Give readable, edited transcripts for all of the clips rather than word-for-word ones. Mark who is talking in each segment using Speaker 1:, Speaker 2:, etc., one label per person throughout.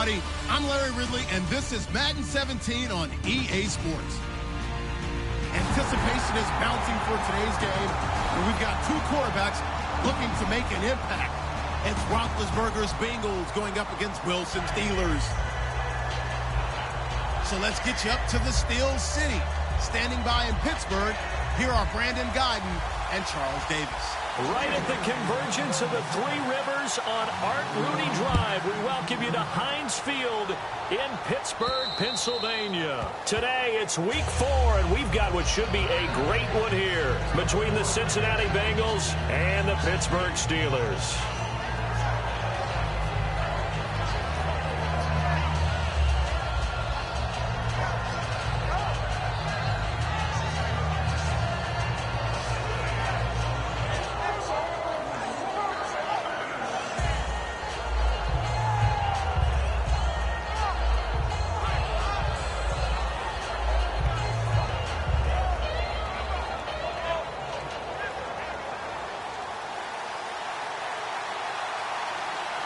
Speaker 1: everybody. I'm Larry Ridley, and this is Madden 17 on EA Sports. Anticipation is bouncing for today's game, and we've got two quarterbacks looking to make an impact. It's Roethlisberger's Bengals going up against Wilson's Steelers. So let's get you up to the Steel City. Standing by in Pittsburgh, here are Brandon Guyton and Charles Davis.
Speaker 2: Right at the convergence of the Three Rivers on Art Rooney Drive, we welcome you to Heinz Field in Pittsburgh, Pennsylvania. Today, it's week 4, and we've got what should be a great one here between the Cincinnati Bengals and the Pittsburgh Steelers.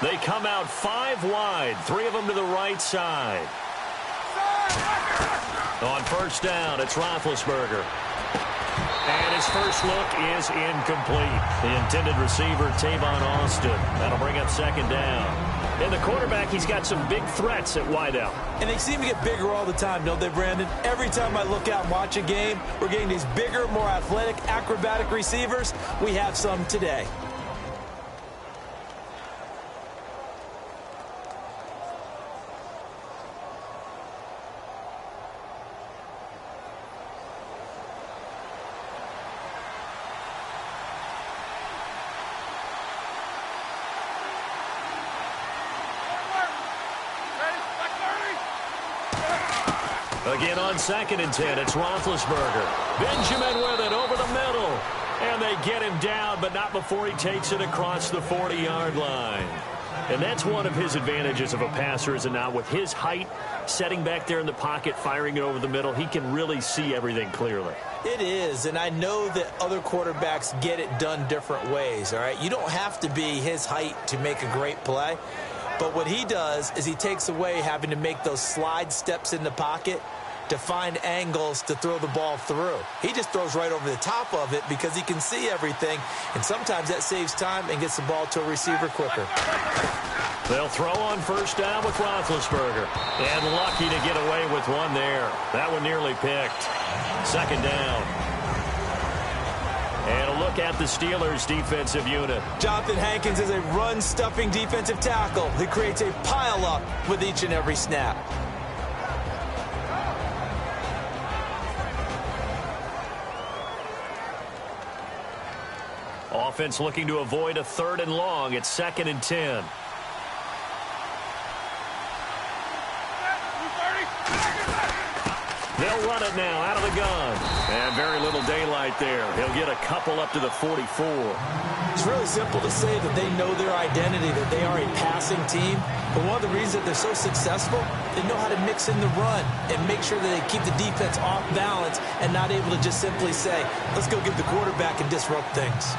Speaker 2: They come out 5 wide, 3 of them to the right side. On first down, it's Roethlisberger. And his first look is incomplete. The intended receiver, Tavon Austin. That'll bring up second down. And the quarterback, he's got some big threats at wideout.
Speaker 3: And they seem to get bigger all the time, don't they, Brandon? Every time I look out and watch a game, we're getting these bigger, more athletic, acrobatic receivers. We have some today.
Speaker 2: Again on 2nd and 10, it's Roethlisberger. Benjamin with it over the middle. And they get him down, but not before he takes it across the 40-yard line. And that's one of his advantages of a passer, is it not? With his height, setting back there in the pocket, firing it over the middle, he can really see everything clearly.
Speaker 3: It is, and I know that other quarterbacks get it done different ways, all right? You don't have to be his height to make a great play. But what he does is he takes away having to make those slide steps in the pocket to find angles to throw the ball through. He just throws right over the top of it because he can see everything, and sometimes that saves time and gets the ball to a receiver quicker.
Speaker 2: They'll throw on first down with Roethlisberger. And lucky to get away with one there. That one nearly picked. Second down. And a look at the Steelers' defensive unit.
Speaker 3: Jonathan Hankins is a run-stuffing defensive tackle who creates a pile-up with each and every snap.
Speaker 2: Offense looking to avoid a 3rd and long. It's 2nd and 10. They'll run it now out of the gun. And very little daylight there. He'll get a couple up to the 44.
Speaker 3: It's really simple to say that they know their identity, that they are a passing team. But one of the reasons that they're so successful, they know how to mix in the run and make sure that they keep the defense off balance and not able to just simply say, let's go get the quarterback and disrupt things.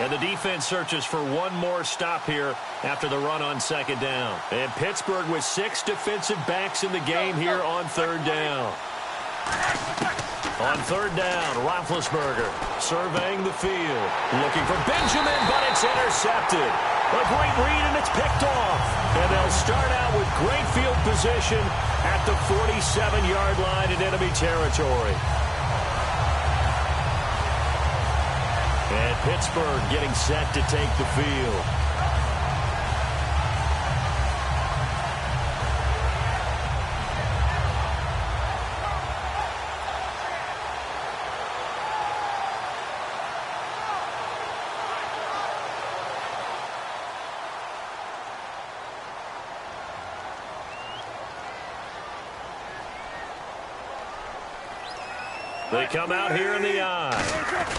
Speaker 2: And the defense searches for one more stop here after the run on 2nd down. And Pittsburgh with 6 defensive backs in the game here on 3rd down. On 3rd down, Roethlisberger surveying the field. Looking for Benjamin, but it's intercepted. A great read, and it's picked off. And they'll start out with great field position at the 47-yard line in enemy territory. And Pittsburgh getting set to take the field. They come out here in the eye.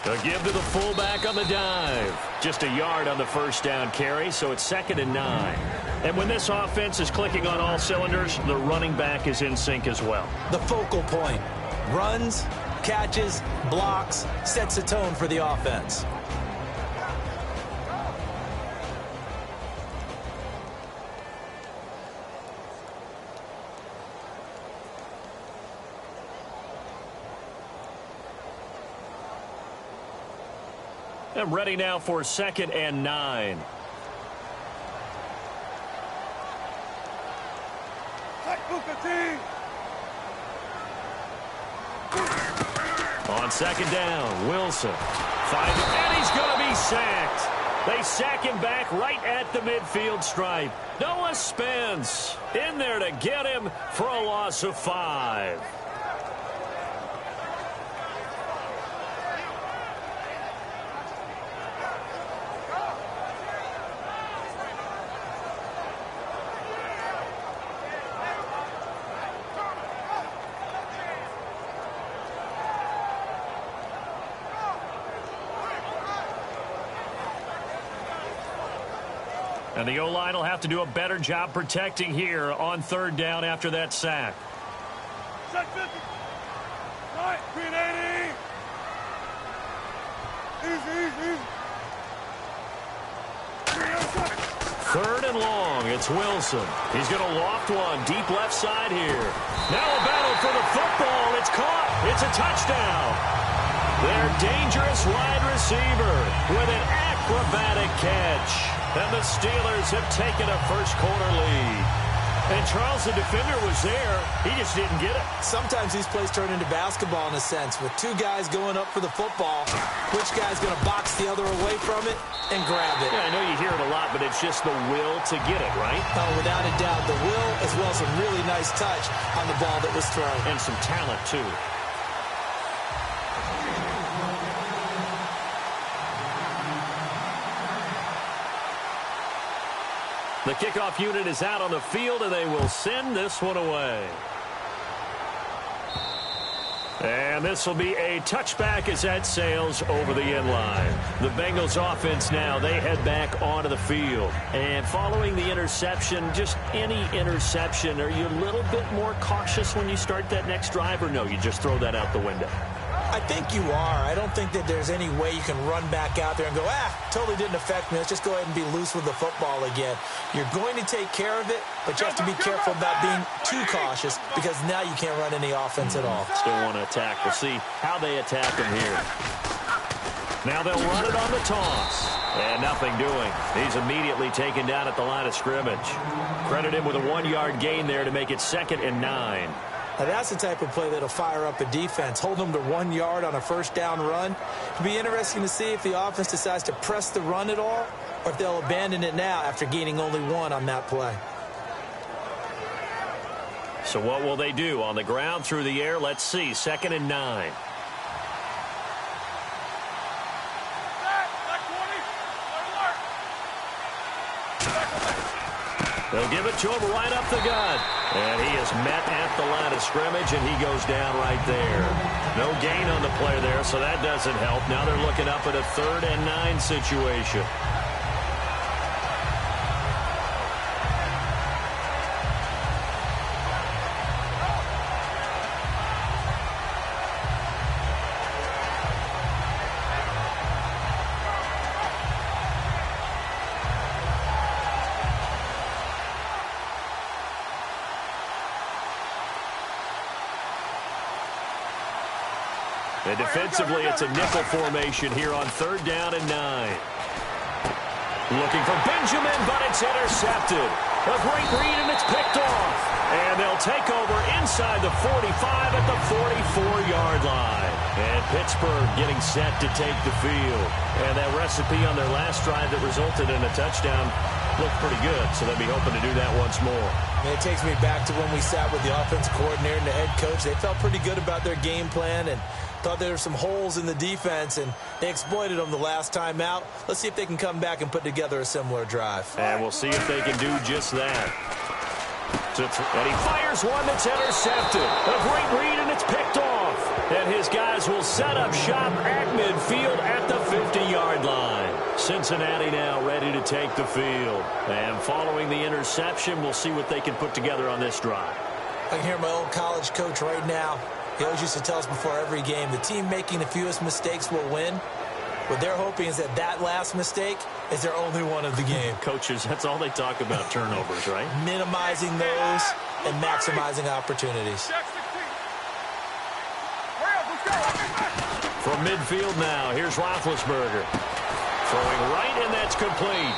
Speaker 2: A give to the fullback on the dive. Just a yard on the first down carry, so it's 2nd and 9. And when this offense is clicking on all cylinders, the running back is in sync as well.
Speaker 3: The focal point. Runs, Catches, blocks, sets a tone for the offense.
Speaker 2: And ready now for 2nd and 9. On 2nd down, Wilson finds it, and he's going to be sacked. They sack him back right at the midfield stripe. Noah Spence in there to get him for a loss of 5. And the O-line will have to do a better job protecting here on 3rd down after that sack.
Speaker 4: Check 50. Right, 380. Easy.
Speaker 2: 3rd and long. It's Wilson. He's going to loft one deep left side here. Now a battle for the football. It's caught. It's a touchdown. Their dangerous wide receiver with an acrobatic catch. And the Steelers have taken a first-quarter lead. And Charles, the defender, was there. He just didn't get it.
Speaker 3: Sometimes these plays turn into basketball in a sense. With two guys going up for the football, which guy's going to box the other away from it and grab it?
Speaker 2: Yeah, I know you hear it a lot, but it's just the will to get it, right?
Speaker 3: Oh, without a doubt. The will as well as a really nice touch on the ball that was thrown.
Speaker 2: And some talent, too. The kickoff unit is out on the field, and they will send this one away. And this will be a touchback as that sails over the end line. The Bengals offense now, they head back onto the field. And following the interception, just any interception, are you a little bit more cautious when you start that next drive, or no, you just throw that out the window?
Speaker 3: I think you are. I don't think that there's any way you can run back out there and go, totally didn't affect me. Let's just go ahead and be loose with the football again. You're going to take care of it, but you have to be careful about being too cautious because now you can't run any offense at all.
Speaker 2: Still want to attack. We'll see how they attack him here. Now they'll run it on the toss. And nothing doing. He's immediately taken down at the line of scrimmage. Credit him with a 1-yard gain there to make it 2nd and 9.
Speaker 3: Now that's the type of play that'll fire up a defense. Hold them to 1 yard on a first down run. It'll be interesting to see if the offense decides to press the run at all or if they'll abandon it now after gaining only 1 on that play.
Speaker 2: So what will they do? On the ground, through the air, let's see. 2nd and 9. They'll give it to him right up the gut. And he is met at the line of scrimmage, and he goes down right there. No gain on the play there, so that doesn't help. Now they're looking up at a 3rd and 9 situation. And defensively, it's a nickel formation here on 3rd down and 9. Looking for Benjamin, but it's intercepted. A great read, and it's picked off. And they'll take over inside the 45 at the 44-yard line. And Pittsburgh getting set to take the field. And that recipe on their last drive that resulted in a touchdown looked pretty good, so they'll be hoping to do that once more.
Speaker 3: And it takes me back to when we sat with the offensive coordinator and the head coach. They felt pretty good about their game plan and thought there were some holes in the defense, and they exploited them the last time out. Let's see if they can come back and put together a similar drive.
Speaker 2: And we'll see if they can do just that. And he fires one that's intercepted. A great read, and it's picked off. And his guys will set up shop at midfield at the 50-yard line. Cincinnati now ready to take the field. And following the interception, we'll see what they can put together on this drive.
Speaker 3: I can hear my old college coach right now. He always used to tell us before every game, the team making the fewest mistakes will win. What they're hoping is that that last mistake is their only one of the game.
Speaker 2: Coaches, that's all they talk about, turnovers, right?
Speaker 3: Minimizing those and maximizing opportunities.
Speaker 2: From midfield now, here's Roethlisberger. Throwing right, and that's complete.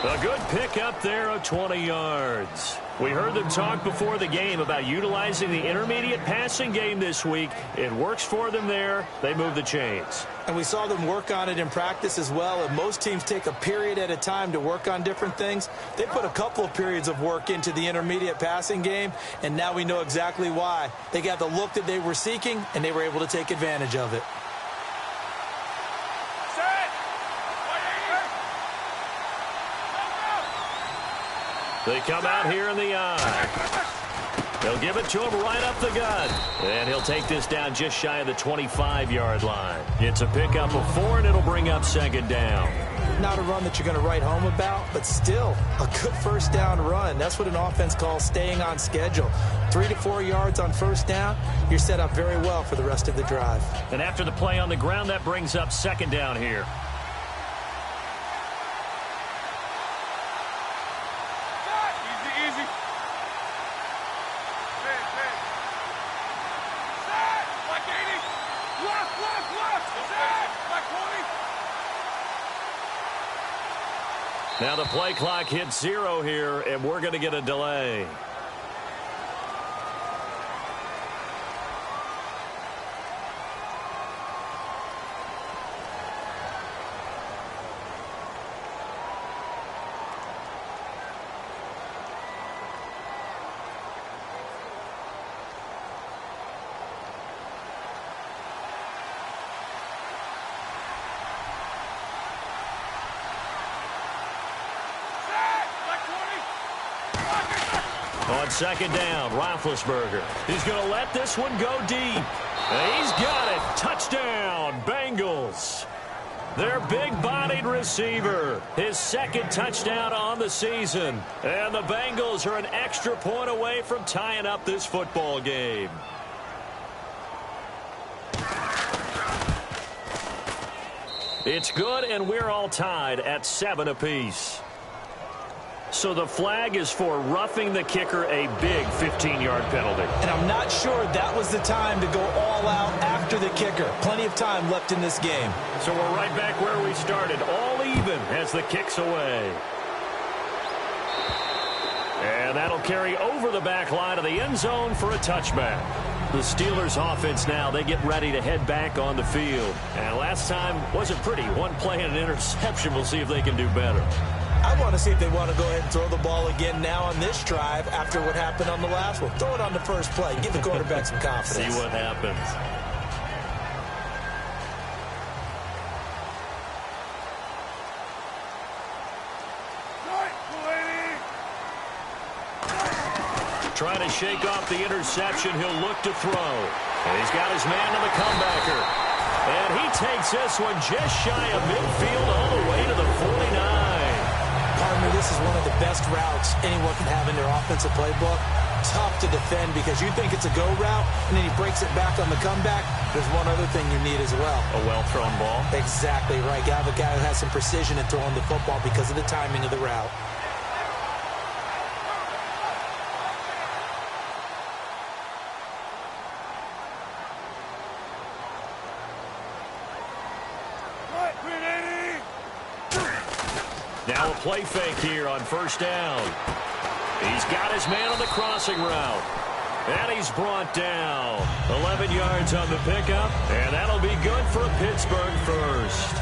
Speaker 2: A good pick up there of 20 yards. We heard them talk before the game about utilizing the intermediate passing game this week. It works for them there. They move the chains.
Speaker 3: And we saw them work on it in practice as well. And most teams take a period at a time to work on different things. They put a couple of periods of work into the intermediate passing game, and now we know exactly why. They got the look that they were seeking, and they were able to take advantage of it.
Speaker 2: They come out here in the eye. They'll give it to him right up the gut. And he'll take this down just shy of the 25-yard line. It's a pickup of 4, and it'll bring up second down.
Speaker 3: Not a run that you're going to write home about, but still a good first down run. That's what an offense calls staying on schedule. 3 to 4 yards on first down, you're set up very well for the rest of the drive.
Speaker 2: And after the play on the ground, that brings up second down here. Now the play clock hits 0 here, and we're going to get a delay. On second down, Roethlisberger. He's going to let this one go deep. And he's got it. Touchdown, Bengals. Their big-bodied receiver. His second touchdown on the season. And the Bengals are an extra point away from tying up this football game. It's good, and we're all tied at 7 apiece. So the flag is for roughing the kicker, a big 15-yard penalty.
Speaker 3: And I'm not sure that was the time to go all out after the kicker. Plenty of time left in this game.
Speaker 2: So we're right back where we started, all even as the kick's away. And that'll carry over the back line of the end zone for a touchback. The Steelers offense now, they get ready to head back on the field. And last time wasn't pretty. One play and an interception. We'll see if they can do better.
Speaker 3: I want to see if they want to go ahead and throw the ball again now on this drive after what happened on the last one. Throw it on the first play. Give the quarterback some confidence.
Speaker 2: See what happens. Trying to shake off the interception. He'll look to throw. And he's got his man on the comebacker. And he takes this one just shy of midfield all the way to the 49.
Speaker 3: Partner, this is one of the best routes anyone can have in their offensive playbook. Tough to defend because you think it's a go route, and then he breaks it back on the comeback. There's one other thing you need as well.
Speaker 2: A well-thrown ball.
Speaker 3: Exactly right. Got a guy who has some precision in throwing the football because of the timing of the route.
Speaker 2: Now a play fake here on first down. He's got his man on the crossing route. And he's brought down. 11 yards on the pickup. And that'll be good for a Pittsburgh first.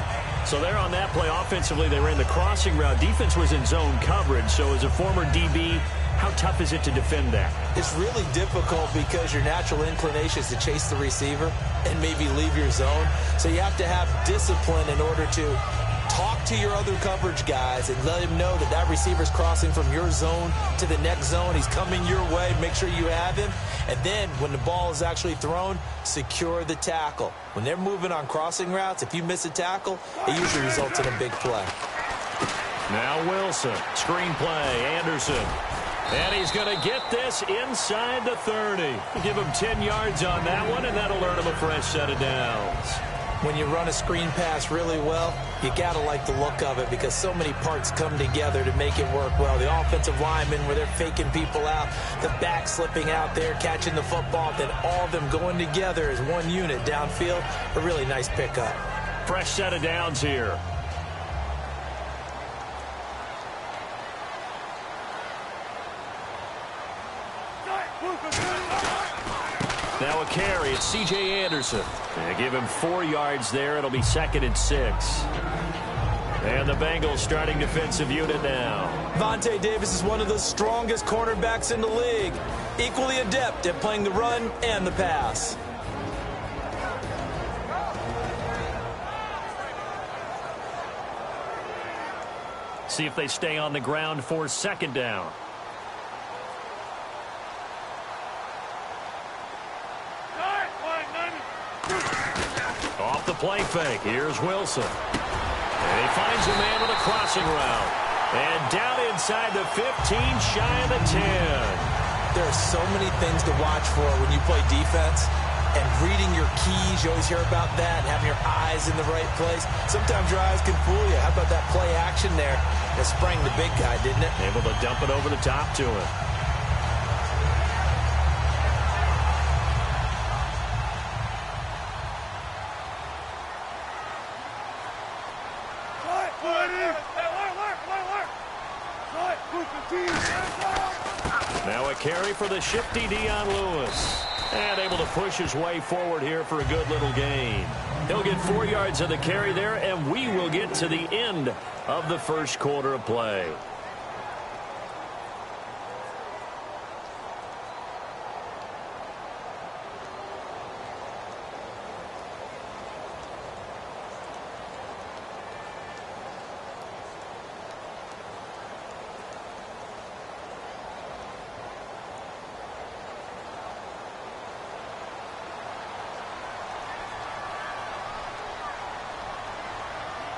Speaker 2: So there on that play, offensively, they ran the crossing route. Defense was in zone coverage. So as a former DB, how tough is it to defend that?
Speaker 3: It's really difficult because your natural inclination is to chase the receiver and maybe leave your zone. So you have to have discipline in order to talk to your other coverage guys and let him know that that receiver's crossing from your zone to the next zone. He's coming your way. Make sure you have him. And then when the ball is actually thrown, secure the tackle. When they're moving on crossing routes, if you miss a tackle, it usually results in a big play.
Speaker 2: Now Wilson. Screen play. Anderson. And he's going to get this inside the 30. Give him 10 yards on that one, and that'll earn him a fresh set of downs.
Speaker 3: When you run a screen pass really well, you got to like the look of it because so many parts come together to make it work well. The offensive linemen, where they're faking people out, the back slipping out there, catching the football, then all of them going together as one unit downfield. A really nice pickup.
Speaker 2: Fresh set of downs here. Now a carry. It's C.J. Anderson. They give him 4 yards there. It'll be 2nd and 6. And the Bengals starting defensive unit now.
Speaker 3: Vontae Davis is one of the strongest cornerbacks in the league. Equally adept at playing the run and the pass.
Speaker 2: See if they stay on the ground for 2nd down. Off the play fake. Here's Wilson. And he finds a man with a crossing route. And down inside the 15, shy of the 10.
Speaker 3: There are so many things to watch for when you play defense. And reading your keys, you always hear about that. And having your eyes in the right place. Sometimes your eyes can fool you. How about that play action there? It sprang the big guy, didn't it?
Speaker 2: Able to dump it over the top to him. Now a carry for the shifty Dion Lewis. And able to push his way forward here for a good little gain. He'll get 4 yards of the carry there, and we will get to the end of the first quarter of play.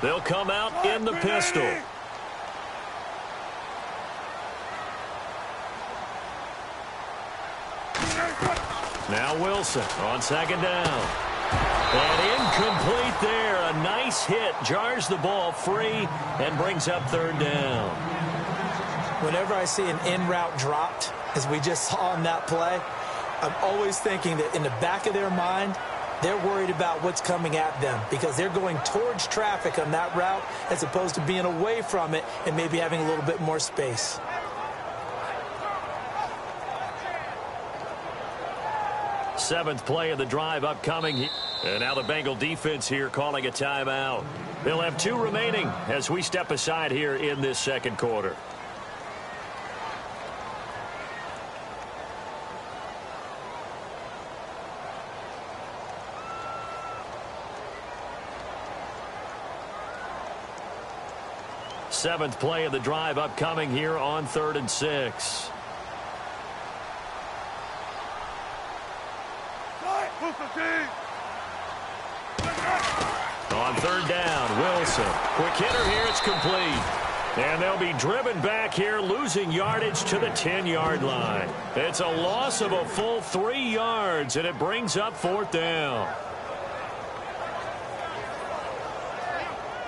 Speaker 2: They'll come out in the pistol. Now Wilson on 2nd down. And incomplete there. A nice hit. Jars the ball free and brings up 3rd down.
Speaker 3: Whenever I see an in-route dropped, as we just saw in that play, I'm always thinking that in the back of their mind, they're worried about what's coming at them because they're going towards traffic on that route as opposed to being away from it and maybe having a little bit more space.
Speaker 2: Seventh play of the drive upcoming. And now the Bengal defense here calling a timeout. They'll have 2 remaining as we step aside here in this 2nd quarter. Seventh play of the drive upcoming here on 3rd and 6. On 3rd down, Wilson. Quick hitter here, it's complete. And they'll be driven back here, losing yardage to the 10-yard line. It's a loss of a full 3 yards, and it brings up 4th down.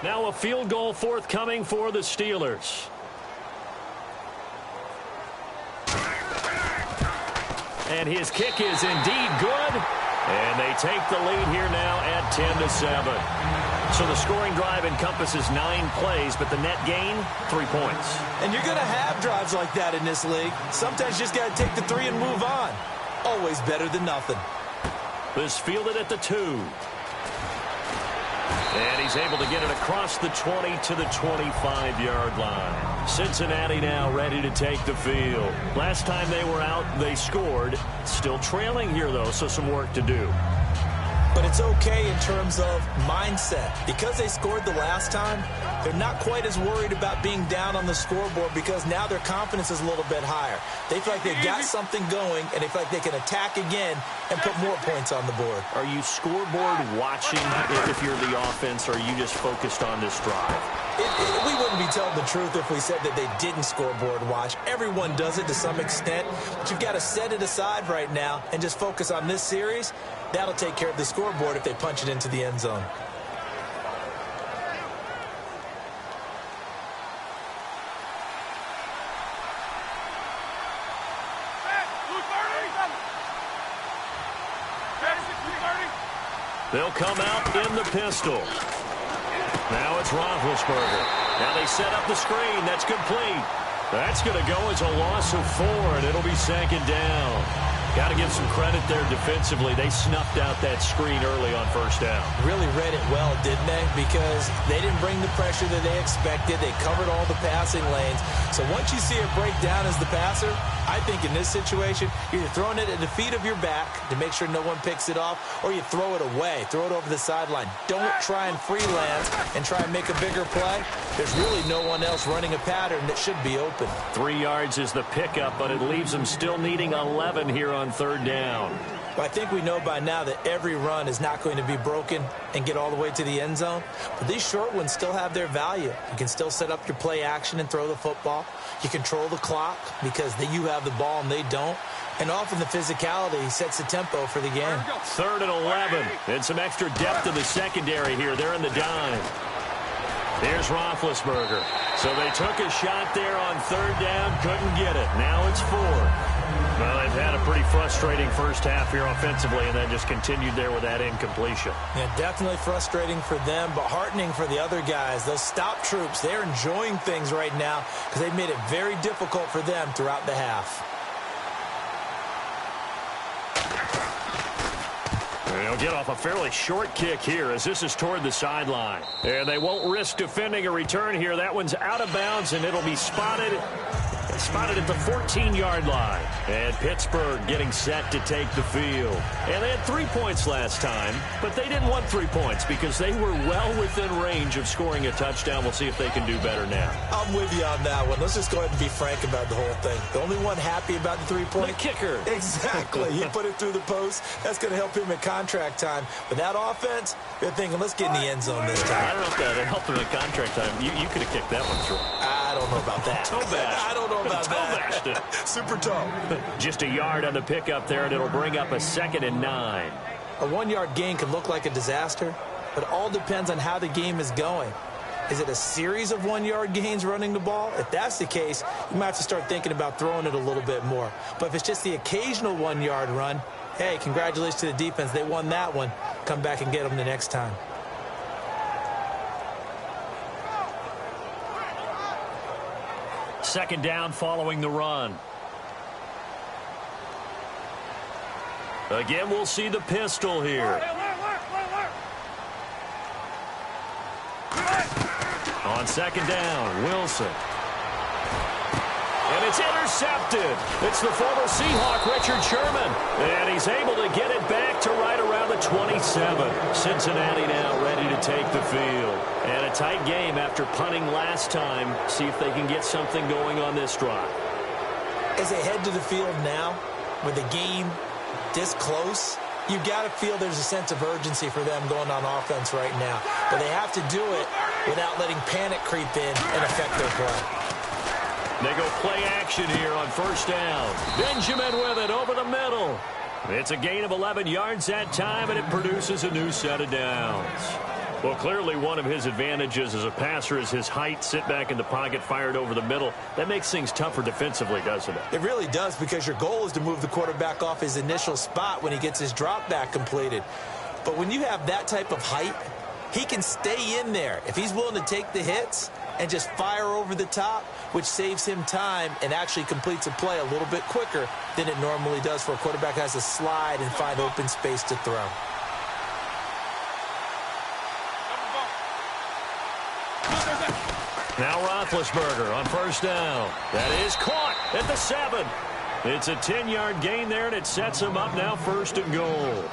Speaker 2: Now a field goal forthcoming for the Steelers. And his kick is indeed good. And they take the lead here now at 10-7. So the scoring drive encompasses 9 plays, but the net gain, 3 points.
Speaker 3: And you're going to have drives like that in this league. Sometimes you just got to take the 3 and move on. Always better than nothing.
Speaker 2: This fielded at the 2. And he's able to get it across the 20 to the 25-yard line. Cincinnati now ready to take the field. Last time they were out, they scored. Still trailing here, though, so some work to do.
Speaker 3: But it's okay in terms of mindset. Because they scored the last time, they're not quite as worried about being down on the scoreboard because now their confidence is a little bit higher. They feel like they've got something going, and they feel like they can attack again and put more points on the board.
Speaker 2: Are you scoreboard watching if you're the offense, or are you just focused on this drive?
Speaker 3: We wouldn't be telling the truth if we said that they didn't scoreboard watch. Everyone does it to some extent, but you've got to set it aside right now and just focus on this series. That'll take care of the scoreboard if they punch it into the end zone.
Speaker 2: They'll come out in the pistol. Now it's Roethlisberger. Now they set up the screen. That's complete. That's going to go as a loss of 4, and it'll be second down. Got to give some credit there defensively. They snuffed out that screen early on first down.
Speaker 3: Really read it well, didn't they? Because they didn't bring the pressure that they expected. They covered all the passing lanes. So once you see it break down as the passer, I think in this situation, you're either throwing it at the feet of your back to make sure no one picks it off, or you throw it away, throw it over the sideline. Don't try and freelance and try and make a bigger play. There's really no one else running a pattern that should be open.
Speaker 2: 3 yards is the pickup, but it leaves them still needing 11 here on third down.
Speaker 3: Well, I think we know by now that every run is not going to be broken and get all the way to the end zone. But these short ones still have their value. You can still set up your play action and throw the football. You control the clock because you have the ball and they don't. And often the physicality sets the tempo for the game.
Speaker 2: 3rd and 11. And some extra depth in the secondary here. They're in the dime. There's Roethlisberger. So they took a shot there on third down, couldn't get it. Now it's 4. Well, they've had a pretty frustrating first half here offensively, and then just continued there with that incompletion.
Speaker 3: Yeah, definitely frustrating for them, but heartening for the other guys. Those stop troops, they're enjoying things right now because they've made it very difficult for them throughout the half.
Speaker 2: They'll get off a fairly short kick here as this is toward the sideline. And they won't risk defending a return here. That one's out of bounds, and it'll be spotted at the 14-yard line. And Pittsburgh getting set to take the field. And they had 3 points last time, but they didn't want 3 points because they were well within range of scoring a touchdown. We'll see if they can do better now.
Speaker 3: I'm with you on that one. Let's just go ahead and be frank about the whole thing. The only one happy about the 3-point.
Speaker 2: The kicker.
Speaker 3: Exactly. He put it through the post. That's going to help him in contract time. But that offense, they're thinking, let's get in the end zone this time.
Speaker 2: I don't know if that helped him in contract time. You could have kicked that one through.
Speaker 3: I don't know about that. I don't know about that. Super tall.
Speaker 2: Just a yard on the pickup there, and it'll bring up a 2nd and 9.
Speaker 3: A 1-yard gain can look like a disaster, but it all depends on how the game is going. Is it a series of 1-yard gains running the ball? If that's the case, you might have to start thinking about throwing it a little bit more. But if it's just the occasional 1-yard run, hey, congratulations to the defense. They won that one. Come back and get them the next time.
Speaker 2: Second down following the run. Again, we'll see the pistol here. On second down, Wilson. And it's intercepted. It's the former Seahawk, Richard Sherman. And he's able to get it back to right around the 27. Cincinnati now ready to take the field. And a tight game after punting last time. See if they can get something going on this drive.
Speaker 3: As they head to the field now, with the game this close, you've got to feel there's a sense of urgency for them going on offense right now. But they have to do it without letting panic creep in and affect their play.
Speaker 2: They go play action here on first down. Benjamin with it over the middle. It's a gain of 11 yards that time, and it produces a new set of downs. Well, clearly one of his advantages as a passer is his height. Sit back in the pocket, fired over the middle. That makes things tougher defensively, doesn't it?
Speaker 3: It really does, because your goal is to move the quarterback off his initial spot when he gets his drop back completed. But when you have that type of height, he can stay in there. If he's willing to take the hits and just fire over the top, which saves him time and actually completes a play a little bit quicker than it normally does for a quarterback who has to slide and find open space to throw.
Speaker 2: Now Roethlisberger on first down. That is caught at the 7. It's a 10-yard gain there, and it sets him up now 1st and goal.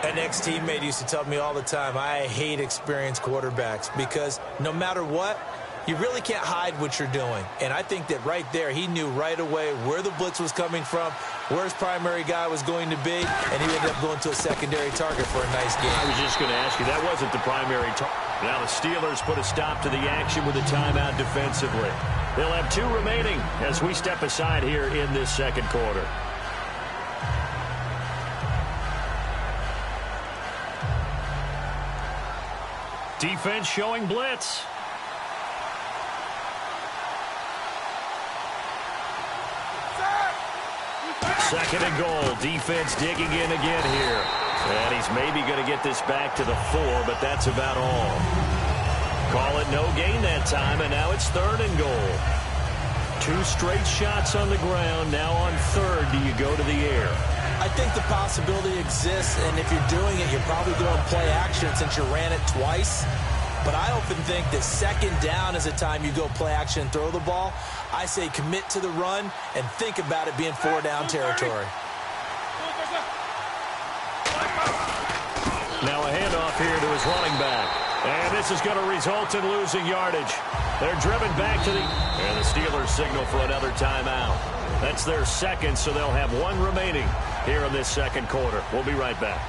Speaker 3: An ex-teammate used to tell me all the time, I hate experienced quarterbacks because no matter what, you really can't hide what you're doing. And I think that right there, he knew right away where the blitz was coming from, where his primary guy was going to be, and he ended up going to a secondary target for a nice game.
Speaker 2: I was just going to ask you, that wasn't the primary target. Now the Steelers put a stop to the action with a timeout defensively. They'll have 2 remaining as we step aside here in this second quarter. Defense showing blitz. Second and goal. Defense digging in again here. And he's maybe going to get this back to the 4, but that's about all. Call it no gain that time, and now it's 3rd and goal. 2 straight shots on the ground. Now on 3rd, do you go to the air?
Speaker 3: I think the possibility exists, and if you're doing it, you're probably going play action since you ran it twice. But I often think that 2nd down is a time you go play action and throw the ball. I say commit to the run and think about it being 4-down territory.
Speaker 2: Now a handoff here to his running back. And this is going to result in losing yardage. They're driven back to the... And the Steelers signal for another timeout. That's their 2nd, so they'll have 1 remaining here in this second quarter. We'll be right back.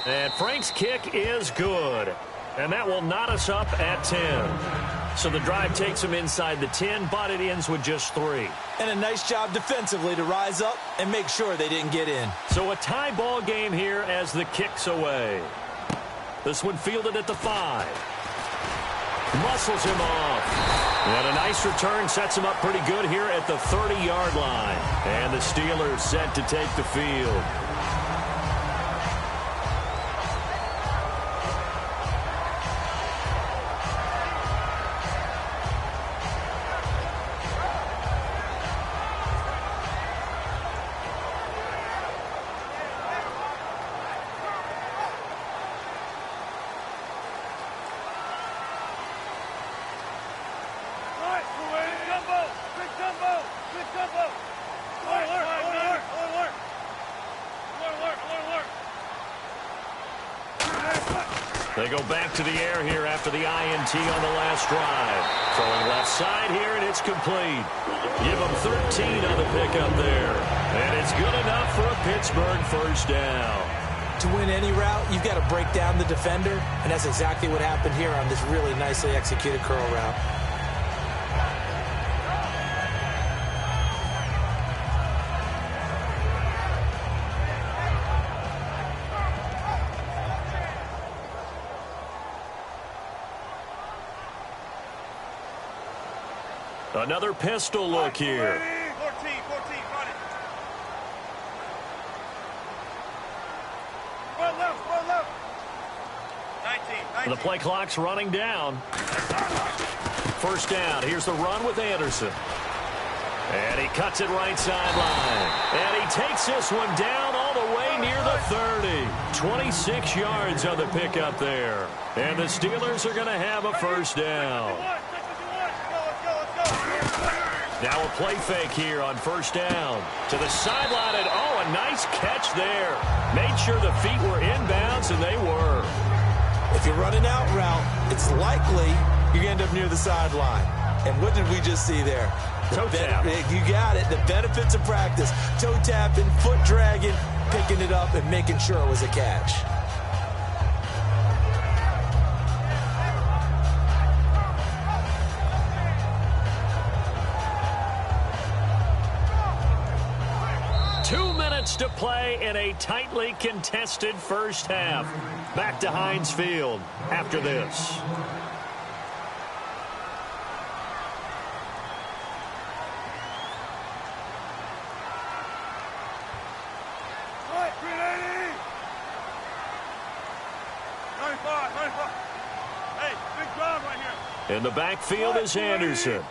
Speaker 2: And Frank's kick is good. And that will knot us up at 10. So the drive takes him inside the 10, but it ends with just 3.
Speaker 3: And a nice job defensively to rise up and make sure they didn't get in.
Speaker 2: So a tie ball game here as the kick's away. This one fielded at the 5. Muscles him off. And a nice return sets him up pretty good here at the 30-yard line. And the Steelers set to take the field. They go back to the air here after the INT on the last drive. Throwing left side here, and it's complete. Give them 13 on the pickup there. And it's good enough for a Pittsburgh 1st down.
Speaker 3: To win any route, you've got to break down the defender, and that's exactly what happened here on this really nicely executed curl route.
Speaker 2: Another pistol look here.
Speaker 4: 14, run it. Run left. 19.
Speaker 2: The play clock's running down. 1st down. Here's the run with Anderson. And he cuts it right sideline. And he takes this one down all the way near the 30. 26 yards on the pickup there. And the Steelers are going to have a 1st down. Now a play fake here on 1st down. To the sideline, and oh, a nice catch there. Made sure the feet were inbounds, and they were.
Speaker 3: If you're running out route, it's likely you're going to end up near the sideline. And what did we just see there?
Speaker 2: Toe tap.
Speaker 3: You got it. The benefits of practice. Toe tapping, foot dragging, picking it up, and making sure it was a catch.
Speaker 2: To play in a tightly contested 1st half. Back to Heinz Field after this.
Speaker 4: Hey, big drive right here.
Speaker 2: In the backfield is Anderson.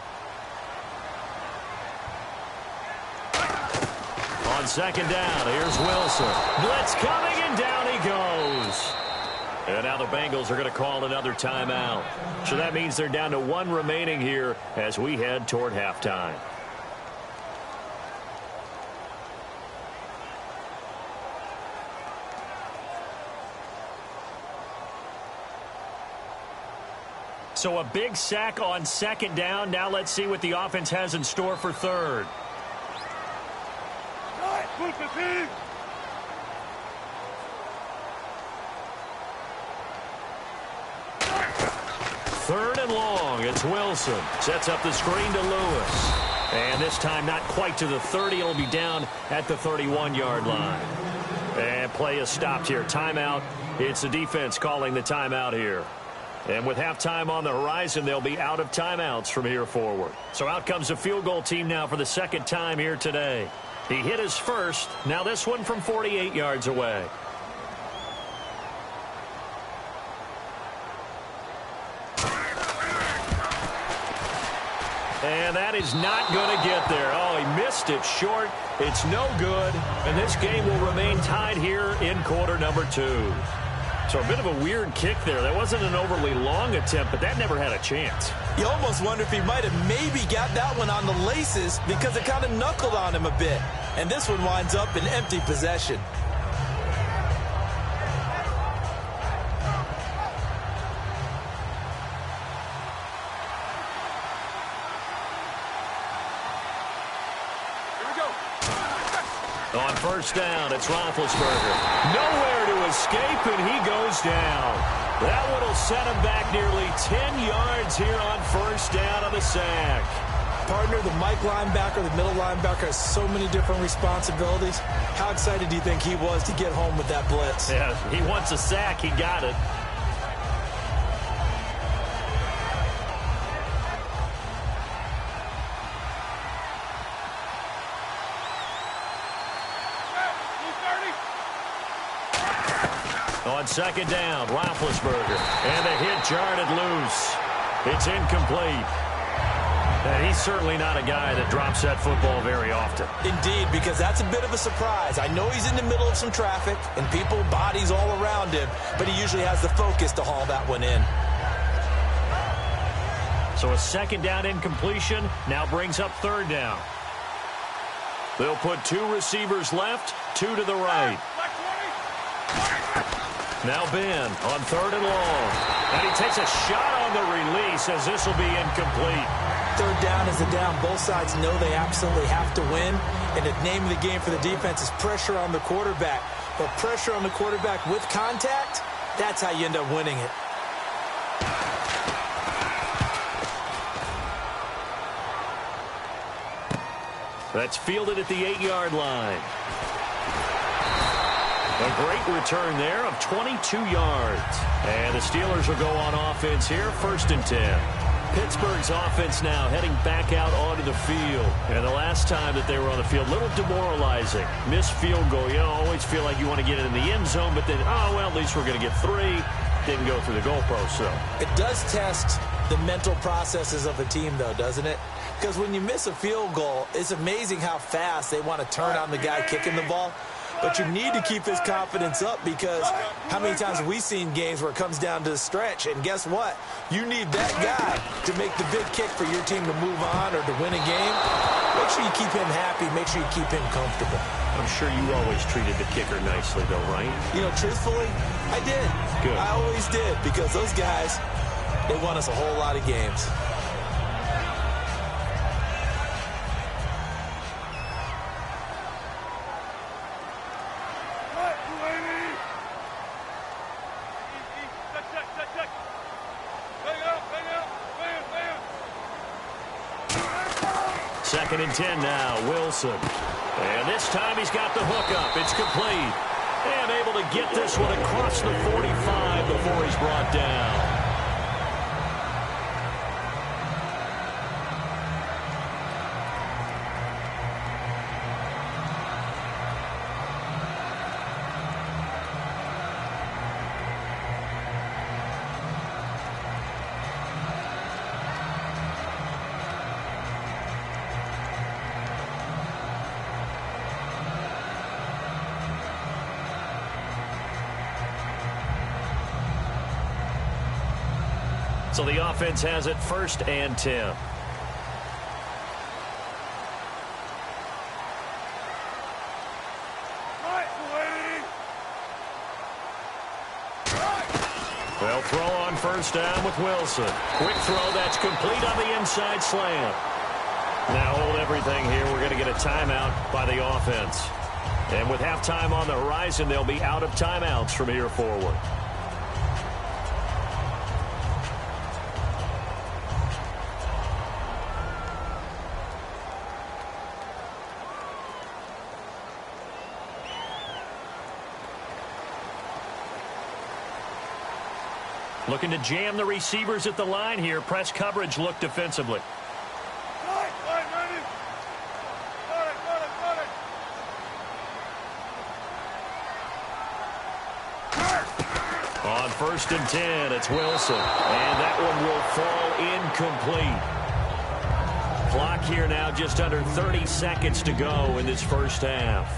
Speaker 2: On 2nd down, here's Wilson. Blitz coming, and down he goes. And now the Bengals are going to call another timeout. So that means they're down to 1 remaining here as we head toward halftime. So a big sack on second down. Now let's see what the offense has in store for third. Third and long. It's Wilson. Sets up the screen to Lewis. And this time not quite to the 30. It'll be down at the 31-yard line. And play is stopped here. Timeout. It's the defense calling the timeout here. And with halftime on the horizon, they'll be out of timeouts from here forward. So out comes the field goal team now for the second time here today. He hit his first. Now this one from 48 yards away. And that is not going to get there. Oh, he missed it short. It's no good. And this game will remain tied here in quarter number 2. So a bit of a weird kick there. That wasn't an overly long attempt, but that never had a chance.
Speaker 3: You almost wonder if he might have maybe got that one on the laces because it kind of knuckled on him a bit. And this one winds up in empty possession.
Speaker 2: On first down, it's Roethlisberger. Nowhere to escape, and he goes down. That one will set him back nearly 10 yards here on first down on the sack.
Speaker 3: Partner, the Mike linebacker, the middle linebacker has so many different responsibilities. How excited do you think he was to get home with that blitz?
Speaker 2: Yeah, he wants a sack. He got it. On second down, Roethlisberger. And the hit jarred loose. It's incomplete. And he's certainly not a guy that drops that football very often.
Speaker 3: Indeed, because that's a bit of a surprise. I know he's in the middle of some traffic and people, bodies all around him, but he usually has the focus to haul that one in.
Speaker 2: So a second down incompletion now brings up third down. They'll put 2 receivers left, 2 to the right. Now Ben on third and long. And he takes a shot on the release as this will be incomplete.
Speaker 3: Third down is the down. Both sides know they absolutely have to win. And the name of the game for the defense is pressure on the quarterback. But pressure on the quarterback with contact, that's how you end up winning it.
Speaker 2: That's fielded at the 8-yard line. A great return there of 22 yards. And the Steelers will go on offense here, first and 10. Pittsburgh's offense now heading back out onto the field. And the last time that they were on the field, a little demoralizing. Missed field goal. You always feel like you want to get it in the end zone, but then, oh, well, at least we're going to get 3. Didn't go through the goalpost, so.
Speaker 3: It does test the mental processes of a team, though, doesn't it? Because when you miss a field goal, it's amazing how fast they want to turn on the guy kicking the ball. But you need to keep his confidence up because how many times have we seen games where it comes down to the stretch? And guess what? You need that guy to make the big kick for your team to move on or to win a game. Make sure you keep him happy. Make sure you keep him comfortable.
Speaker 2: I'm sure you always treated the kicker nicely, though, right?
Speaker 3: You know, truthfully, I did.
Speaker 2: Good.
Speaker 3: I always did because those guys, they won us a whole lot of games.
Speaker 2: Second and 10 now, Wilson. And this time he's got the hook up. It's complete. And able to get this one across the 45 before he's brought down. So the offense has it first and 10. They'll throw on first down with Wilson. Quick throw that's complete on the inside slant. Now hold everything here. We're going to get a timeout by the offense. And with halftime on the horizon, they'll be out of timeouts from here forward. Looking to jam the receivers at the line here. Press coverage look defensively. On 1st and 10, it's Wilson. And that one will fall incomplete. Clock here now just under 30 seconds to go in this first half.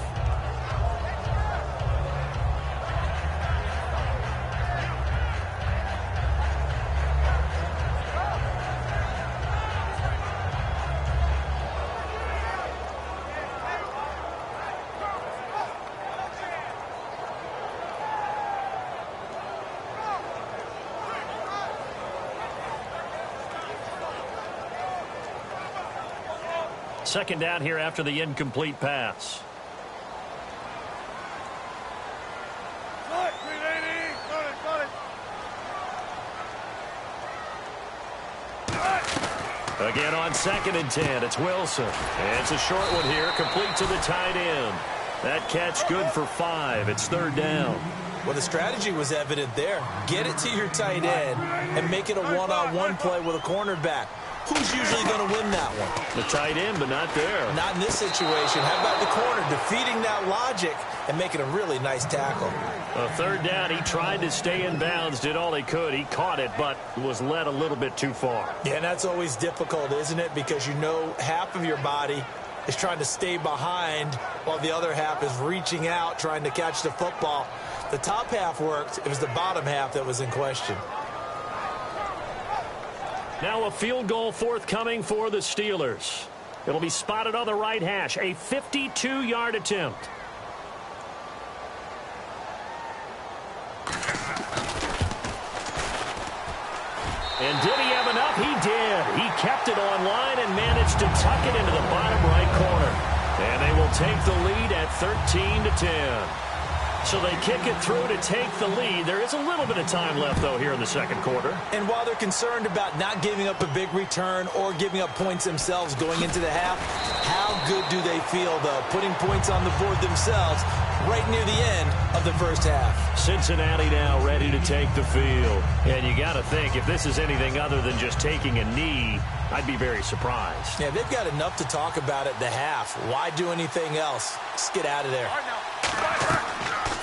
Speaker 2: Second down here after the incomplete pass. Again on 2nd and 10, it's Wilson. And it's a short one here, complete to the tight end. That catch good for 5. It's 3rd down.
Speaker 3: Well, the strategy was evident there. Get it to your tight end and make it a one-on-one play with a cornerback. Who's usually going to win that one?
Speaker 2: The tight end, but not there.
Speaker 3: Not in this situation. How about the corner defeating that logic and making a really nice tackle?
Speaker 2: 3rd down, he tried to stay in bounds, did all he could. He caught it, but was led a little bit too far.
Speaker 3: Yeah, and that's always difficult, isn't it? Because you know half of your body is trying to stay behind while the other half is reaching out, trying to catch the football. The top half worked. It was the bottom half that was in question.
Speaker 2: Now a field goal forthcoming for the Steelers. It'll be spotted on the right hash. A 52-yard attempt. And did he have enough? He did. He kept it on line and managed to tuck it into the bottom right corner. And they will take the lead at 13-10. So they kick it through to take the lead. There is a little bit of time left, though, here in the second quarter. And
Speaker 3: while they're concerned about not giving up a big return or giving up points themselves going into the half, how good do they feel, though, putting points on the board themselves right near the end of the first half?
Speaker 2: Cincinnati now ready to take the field. And you got to think, if this is anything other than just taking a knee, I'd be very surprised.
Speaker 3: Yeah, they've got enough to talk about at the half. Why do anything else? Just get out of there.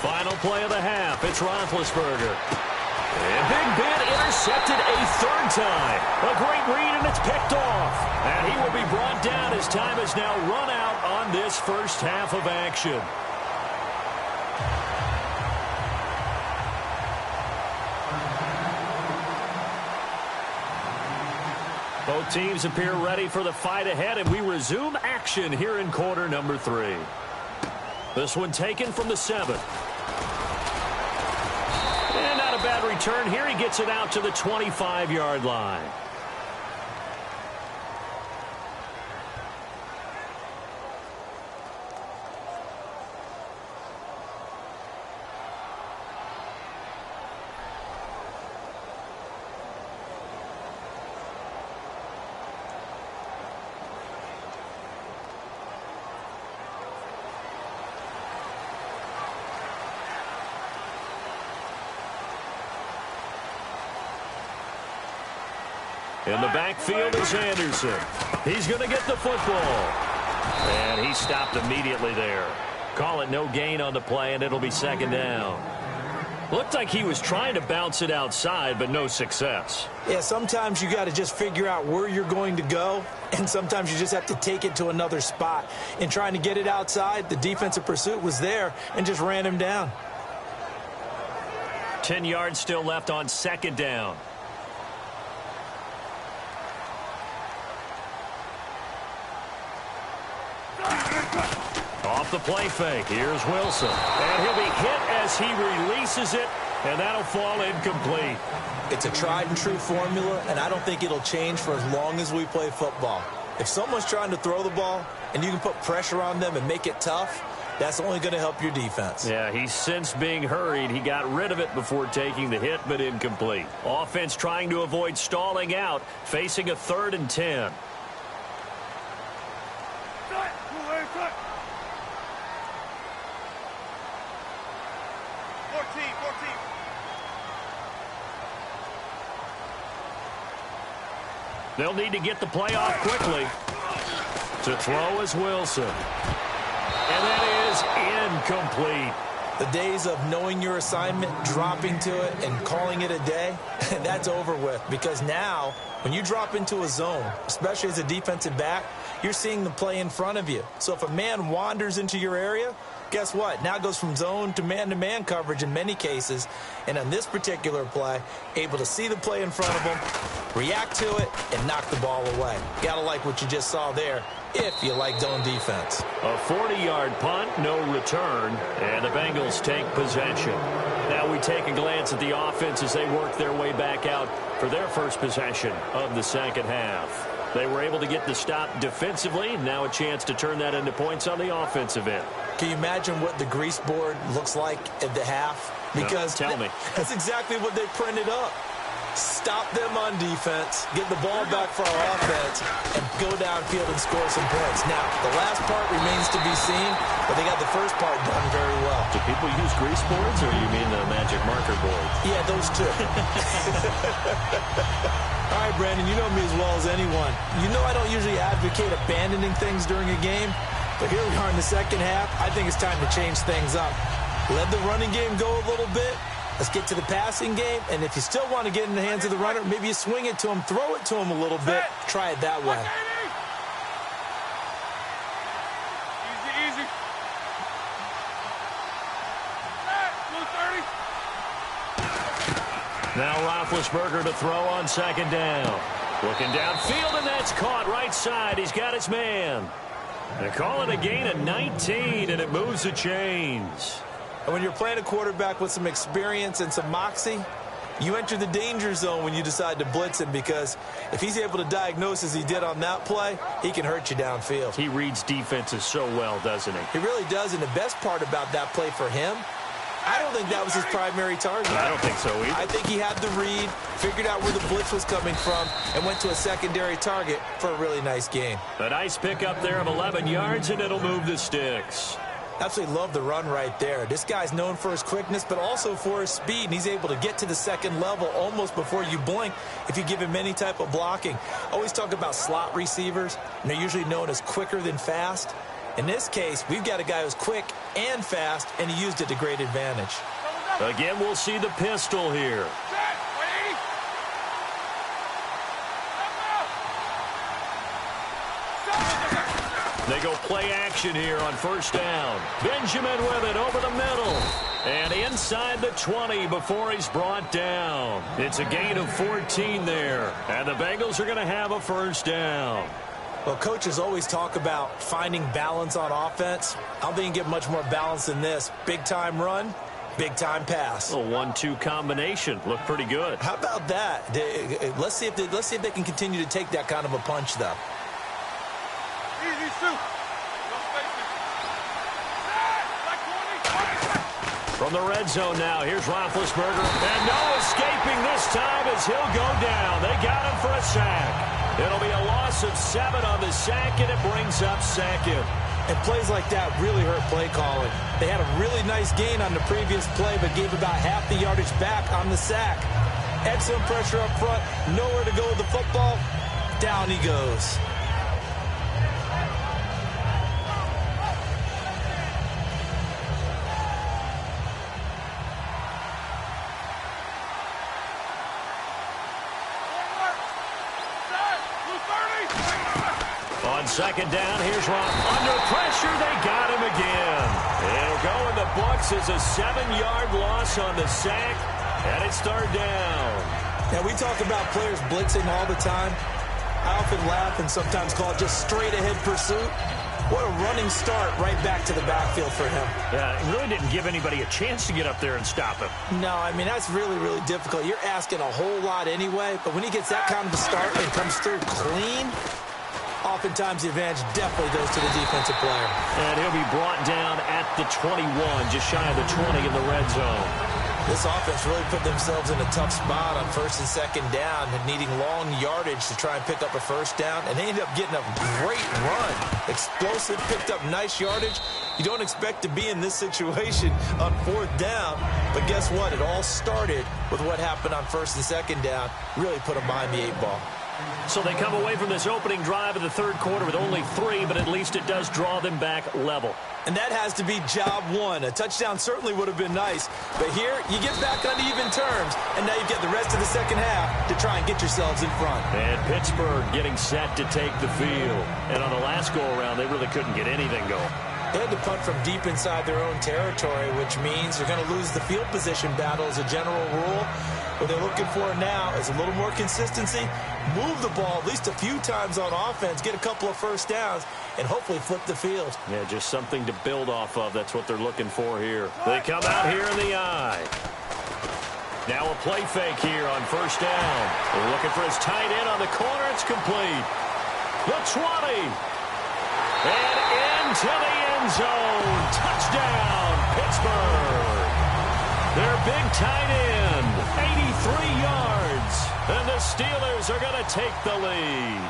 Speaker 2: Final play of the half. It's Roethlisberger. And Big Ben intercepted a 3rd time. A great read, and it's picked off. And he will be brought down as time has now run out on this first half of action. Both teams appear ready for the fight ahead, and we resume action here in quarter number 3. This one taken from the 7. And not a bad return here. He gets it out to the 25-yard line. In the backfield is Anderson. He's going to get the football. And he stopped immediately there. Call it no gain on the play, and it'll be 2nd down. Looked like he was trying to bounce it outside, but no success.
Speaker 3: Yeah, sometimes you got to just figure out where you're going to go, and sometimes you just have to take it to another spot. In trying to get it outside, the defensive pursuit was there and just ran him down.
Speaker 2: 10 yards still left on 2nd down. Off the play fake, here's Wilson. And he'll be hit as he releases it And that'll fall incomplete.
Speaker 3: It's a tried and true formula, and I don't think it'll change for as long as we play football. If someone's trying to throw the ball and you can put pressure on them and make it tough, that's only going to help your defense.
Speaker 2: Yeah, he's since being hurried. He got rid of it before taking the hit, but incomplete. Offense trying to avoid stalling out, facing a 3rd and 10. They'll need to get the play off quickly. To throw is Wilson. And that is incomplete.
Speaker 3: The days of knowing your assignment, dropping to it, and calling it a day, that's over with. Because now, when you drop into a zone, especially as a defensive back, you're seeing the play in front of you. So if a man wanders into your area, guess what? Now it goes from zone to man coverage in many cases. And on this particular play, able to see the play in front of him, react to it, and knock the ball away. Got to like what you just saw there if you like zone defense.
Speaker 2: A 40-yard punt, no return, and the Bengals take possession. Now we take a glance at the offense as they work their way back out for their first possession of the second half. They were able to get the stop defensively. Now a chance to turn that into points on the offensive end.
Speaker 3: Can you imagine what the grease board looks like at the half? Because
Speaker 2: tell me.
Speaker 3: That's exactly what they printed up. Stop them on defense, get the ball back for our offense, and go downfield and score some points. Now, the last part remains to be seen, but they got the first part done very well.
Speaker 2: Do people use grease boards, or you mean the magic marker boards?
Speaker 3: Yeah, those two. All right, Brandon, you know me as well as anyone. You know I don't usually advocate abandoning things during a game, but here we are in the second half. I think it's time to change things up. Let the running game go a little bit. Let's get to the passing game, and if you still want to get in the hands of the runner, maybe you swing it to him, throw it to him a little bit, try it that way.
Speaker 4: Easy.
Speaker 2: Now Roethlisberger to throw on second down. Looking downfield, and that's caught right side. He's got his man. They call it a gain of 19, and it moves the chains.
Speaker 3: And when you're playing a quarterback with some experience and some moxie, you enter the danger zone when you decide to blitz him, because if he's able to diagnose as he did on that play, he can hurt you downfield.
Speaker 2: He reads defenses so well, doesn't he?
Speaker 3: He really does, and the best part about that play for him, I don't think that was his primary target.
Speaker 2: I don't think so either.
Speaker 3: I think he had the read, figured out where the blitz was coming from, and went to a secondary target for a really nice gain.
Speaker 2: A nice pickup there of 11 yards, and it'll move the sticks.
Speaker 3: Absolutely love the run right there. This guy's known for his quickness, but also for his speed, and he's able to get to the second level almost before you blink if you give him any type of blocking. Always talk about slot receivers, and they're usually known as quicker than fast. In this case, we've got a guy who's quick and fast, and he used it to great advantage.
Speaker 2: Again, we'll see the pistol here. They go play action here on first down. Benjamin with it over the middle. And inside the 20 before he's brought down. It's a gain of 14 there. And the Bengals are going to have a first down.
Speaker 3: Well, coaches always talk about finding balance on offense. I don't think you can get much more balance than this. Big-time run, big-time pass.
Speaker 2: A 1-2 combination. Looked pretty good.
Speaker 3: How about that? Let's see if they can continue to take that kind of a punch, though.
Speaker 4: Easy, shoot.
Speaker 2: From the red zone now, here's Roethlisberger. And no escaping this time as he'll go down. They got him for a sack. It'll be a loss of 7 on the sack, and it brings up second.
Speaker 3: And plays like that really hurt play calling. They had a really nice gain on the previous play, but gave about half the yardage back on the sack. Excellent pressure up front. Nowhere to go with the football. Down he goes.
Speaker 2: On second down, here's Ron. Under pressure, they got him again. It'll go in the books as a 7-yard loss on the sack, and it's third down.
Speaker 3: Now, we talk about players blitzing all the time. I often laugh and sometimes call it just straight-ahead pursuit. What a running start right back to the backfield for him.
Speaker 2: Yeah, he really didn't give anybody a chance to get up there and stop him.
Speaker 3: No, I mean, that's really, really difficult. You're asking a whole lot anyway, but when he gets that kind of a start and comes through clean, oftentimes the advantage definitely goes to the defensive player.
Speaker 2: And he'll be brought down at the 21, just shy of the 20 in the red zone.
Speaker 3: This offense really put themselves in a tough spot on first and second down, needing long yardage to try and pick up a first down, and they ended up getting a great run. Explosive, picked up nice yardage. You don't expect to be in this situation on fourth down, but guess what? It all started with what happened on first and second down. Really put them behind the 8-ball.
Speaker 2: So they come away from this opening drive of the third quarter with only 3, but at least it does draw them back level.
Speaker 3: And that has to be job one. A touchdown certainly would have been nice, but here you get back on even terms, and now you get the rest of the second half to try and get yourselves in front.
Speaker 2: And Pittsburgh getting set to take the field. And on the last go-around, they really couldn't get anything going.
Speaker 3: They had to punt from deep inside their own territory, which means they're going to lose the field position battle as a general rule. What they're looking for now is a little more consistency, move the ball at least a few times on offense, get a couple of first downs, and hopefully flip the field.
Speaker 2: Yeah, just something to build off of. That's what they're looking for here. They come out here in the eye. Now a play fake here on first down. They're looking for his tight end on the corner. It's complete. The 20. And into the end zone. Touchdown, Pittsburgh. Their big tight end, 83 yards. And the Steelers are going to take the lead.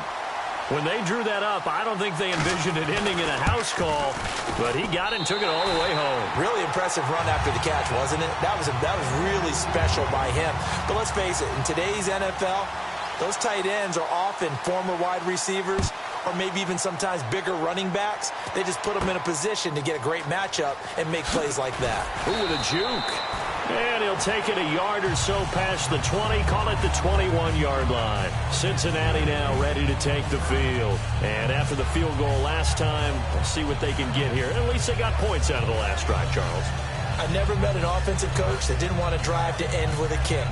Speaker 2: When they drew that up, I don't think they envisioned it ending in a house call, but he got it and took it all the way home.
Speaker 3: Really impressive run after the catch, wasn't it? That was really special by him. But let's face it, in today's NFL, those tight ends are often former wide receivers or maybe even sometimes bigger running backs. They just put them in a position to get a great matchup and make plays like that.
Speaker 2: Ooh, with a juke. And he'll take it a yard or so past the 20, call it the 21-yard line. Cincinnati now ready to take the field. And after the field goal last time, let's see what they can get here. At least they got points out of the last drive, Charles.
Speaker 3: I never met an offensive coach that didn't want to drive to end with a kick.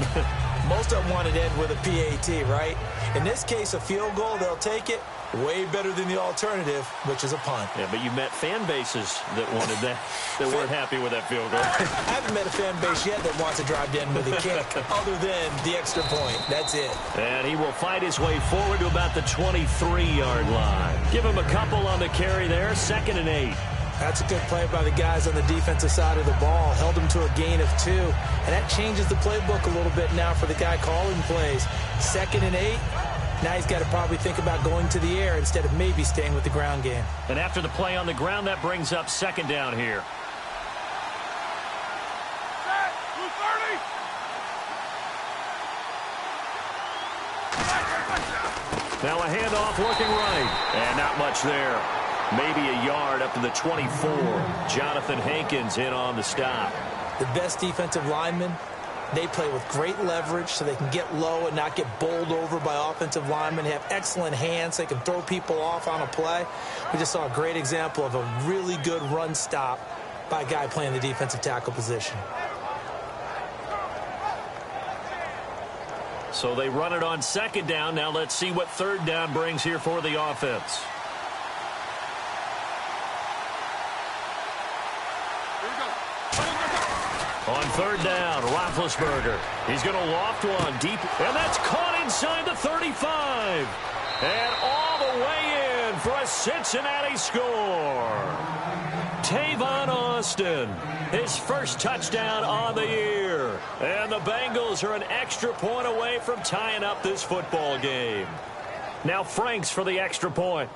Speaker 3: Most of them wanted to end with a PAT, right? In this case, a field goal, they'll take it. Way better than the alternative, which is a punt.
Speaker 2: Yeah, but you met fan bases that wanted that, that weren't happy with that field goal.
Speaker 3: I haven't met a fan base yet that wants to drive to end with a kick other than the extra point. That's it.
Speaker 2: And he will fight his way forward to about the 23-yard line. Give him a couple on the carry there, 2nd and 8.
Speaker 3: That's a good play by the guys on the defensive side of the ball. Held him to a gain of 2. And that changes the playbook a little bit now for the guy calling plays. 2nd and 8. Now he's got to probably think about going to the air instead of maybe staying with the ground game.
Speaker 2: And after the play on the ground, that brings up 2nd down here. Now a handoff looking right. And not much there. Maybe a yard up to the 24. Jonathan Hankins in on the stop.
Speaker 3: The best defensive lineman. They play with great leverage so they can get low and not get bowled over by offensive linemen. They have excellent hands. They can throw people off on a play. We just saw a great example of a really good run stop by a guy playing the defensive tackle position.
Speaker 2: So they run it on 2nd down. Now let's see what 3rd down brings here for the offense. On 3rd down, Roethlisberger. He's going to loft one deep, and that's caught inside the 35. And all the way in for a Cincinnati score. Tavon Austin, his first touchdown on the year. And the Bengals are an extra point away from tying up this football game. Now Franks for the extra point.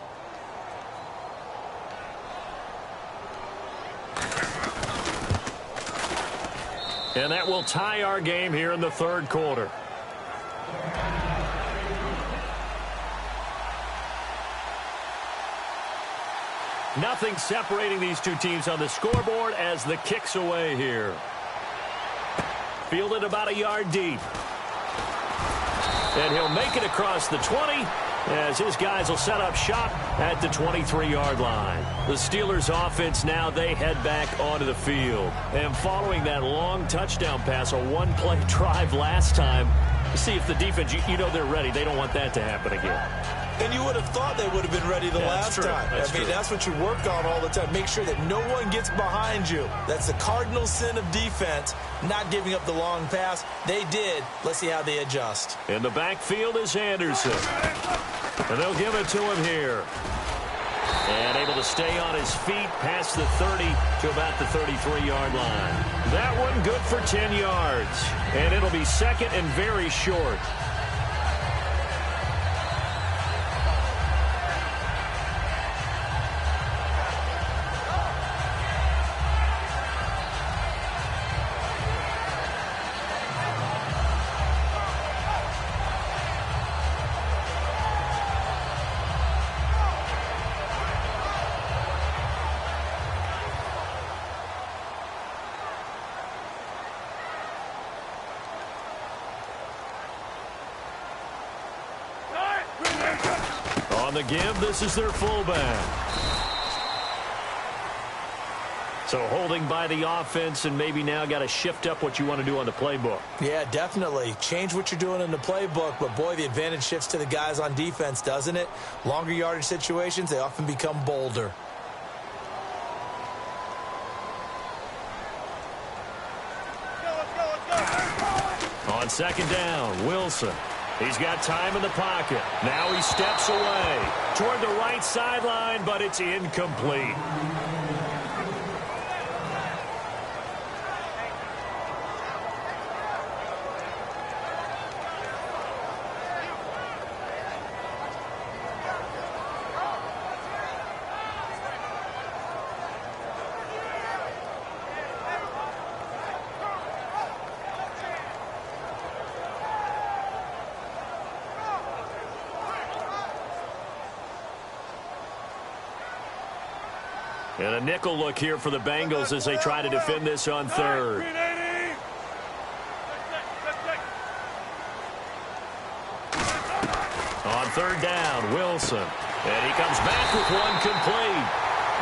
Speaker 2: And that will tie our game here in the 3rd quarter. Nothing separating these two teams on the scoreboard as the kick's away here. Fielded about a yard deep. And he'll make it across the 20 as his guys will set up shop at the 23-yard line. The Steelers offense now, they head back onto the field. And following that long touchdown pass, a one-play drive last time, see if the defense, you know they're ready. They don't want that to happen again.
Speaker 3: And you would have thought they would have been ready the last time. That's what you work on all the time. Make sure that no one gets behind you. That's the cardinal sin of defense, not giving up the long pass. They did. Let's see how they adjust.
Speaker 2: In the backfield is Anderson. And they'll give it to him here. And able to stay on his feet past the 30 to about the 33-yard line. That one good for 10 yards. And it'll be second and very short. On the give, this is their fullback. So holding by the offense, and maybe now got to shift up what you want to do on the playbook.
Speaker 3: Yeah, definitely. Change what you're doing in the playbook, but boy, the advantage shifts to the guys on defense, doesn't it? Longer yardage situations, they often become bolder.
Speaker 2: On second down, Wilson. He's got time in the pocket. Now he steps away toward the right sideline, but it's incomplete. And a nickel look here for the Bengals as they try to defend this on third. On third down, Wilson. And he comes back with one complete.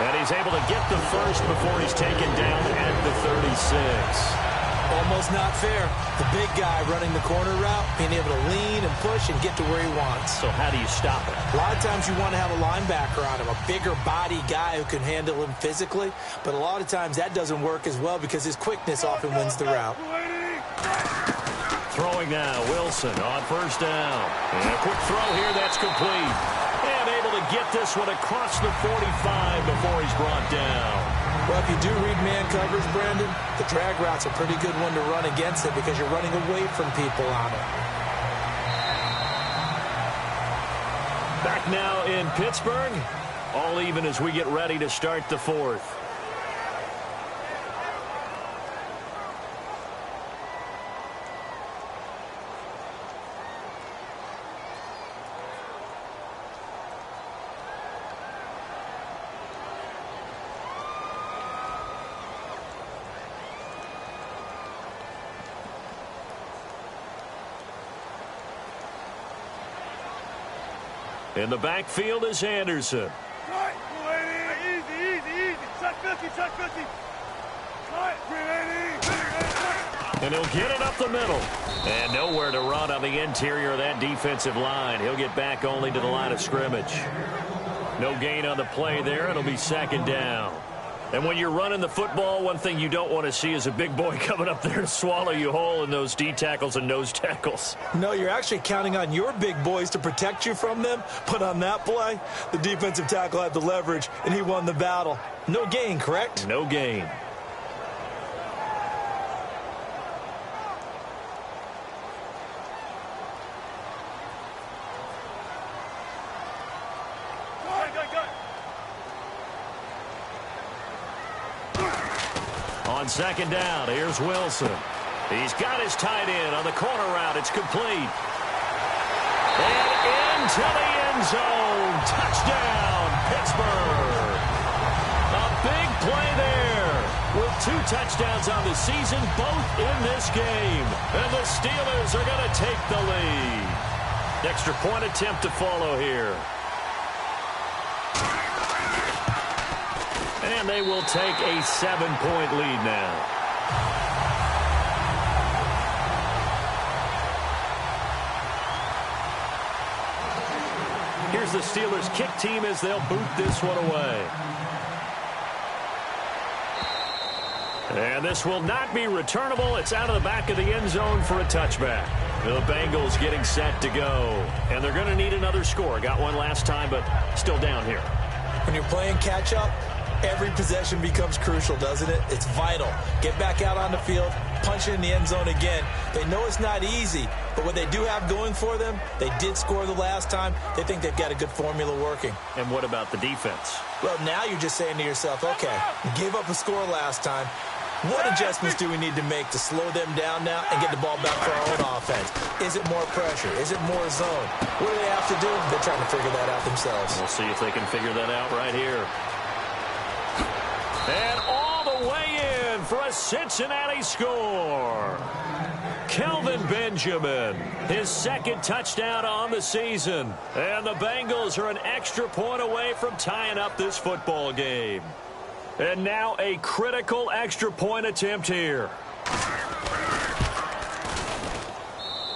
Speaker 2: And he's able to get the first before he's taken down at the 36.
Speaker 3: Almost not fair. The big guy running the corner route, being able to lean and push and get to where he wants.
Speaker 2: So how do you stop it?
Speaker 3: A lot of times you want to have a linebacker on him, a bigger body guy who can handle him physically. But a lot of times that doesn't work as well because his quickness often wins the route.
Speaker 2: Throwing now, Wilson on first down. And a quick throw here, that's complete. And able to get this one across the 45 before he's brought down.
Speaker 3: Well, if you do read man coverage, Brandon, the drag route's a pretty good one to run against it because you're running away from people on it.
Speaker 2: Back now in Pittsburgh. All even as we get ready to start the fourth. In the backfield is Anderson.
Speaker 4: Easy. Check 50.
Speaker 2: And he'll get it up the middle. And nowhere to run on the interior of that defensive line. He'll get back only to the line of scrimmage. No gain on the play there. It'll be second down. And when you're running the football, one thing you don't want to see is a big boy coming up there to swallow you whole in those D tackles and nose tackles.
Speaker 3: No, you're actually counting on your big boys to protect you from them. But on that play, the defensive tackle had the leverage, and he won the battle. No gain, correct?
Speaker 2: No gain. On second down, here's Wilson. He's got his tight end on the corner route. It's complete. And into the end zone. Touchdown, Pittsburgh. A big play there with 2 touchdowns on the season, both in this game. And the Steelers are going to take the lead. Extra point attempt to follow here. And they will take a 7-point lead now. Here's comes the Steelers kick team as they'll boot this one away. And this will not be returnable. It's out of the back of the end zone for a touchback. The Bengals getting set to go. And they're going to need another score. Got one last time, but still down here.
Speaker 3: When you're playing catch-up, every possession becomes crucial, doesn't it? It's vital. Get back out on the field, punch it in the end zone again. They know it's not easy, but what they do have going for them, they did score the last time. They think they've got a good formula working.
Speaker 2: And what about the defense?
Speaker 3: Well, now you're just saying to yourself, okay, we gave up a score last time. What adjustments do we need to make to slow them down now and get the ball back for our own offense? Is it more pressure? Is it more zone? What do they have to do? They're trying to figure that out themselves.
Speaker 2: We'll see if they can figure that out right here. And all the way in for a Cincinnati score. Kelvin Benjamin, his second touchdown on the season. And the Bengals are an extra point away from tying up this football game. And now a critical extra point attempt here.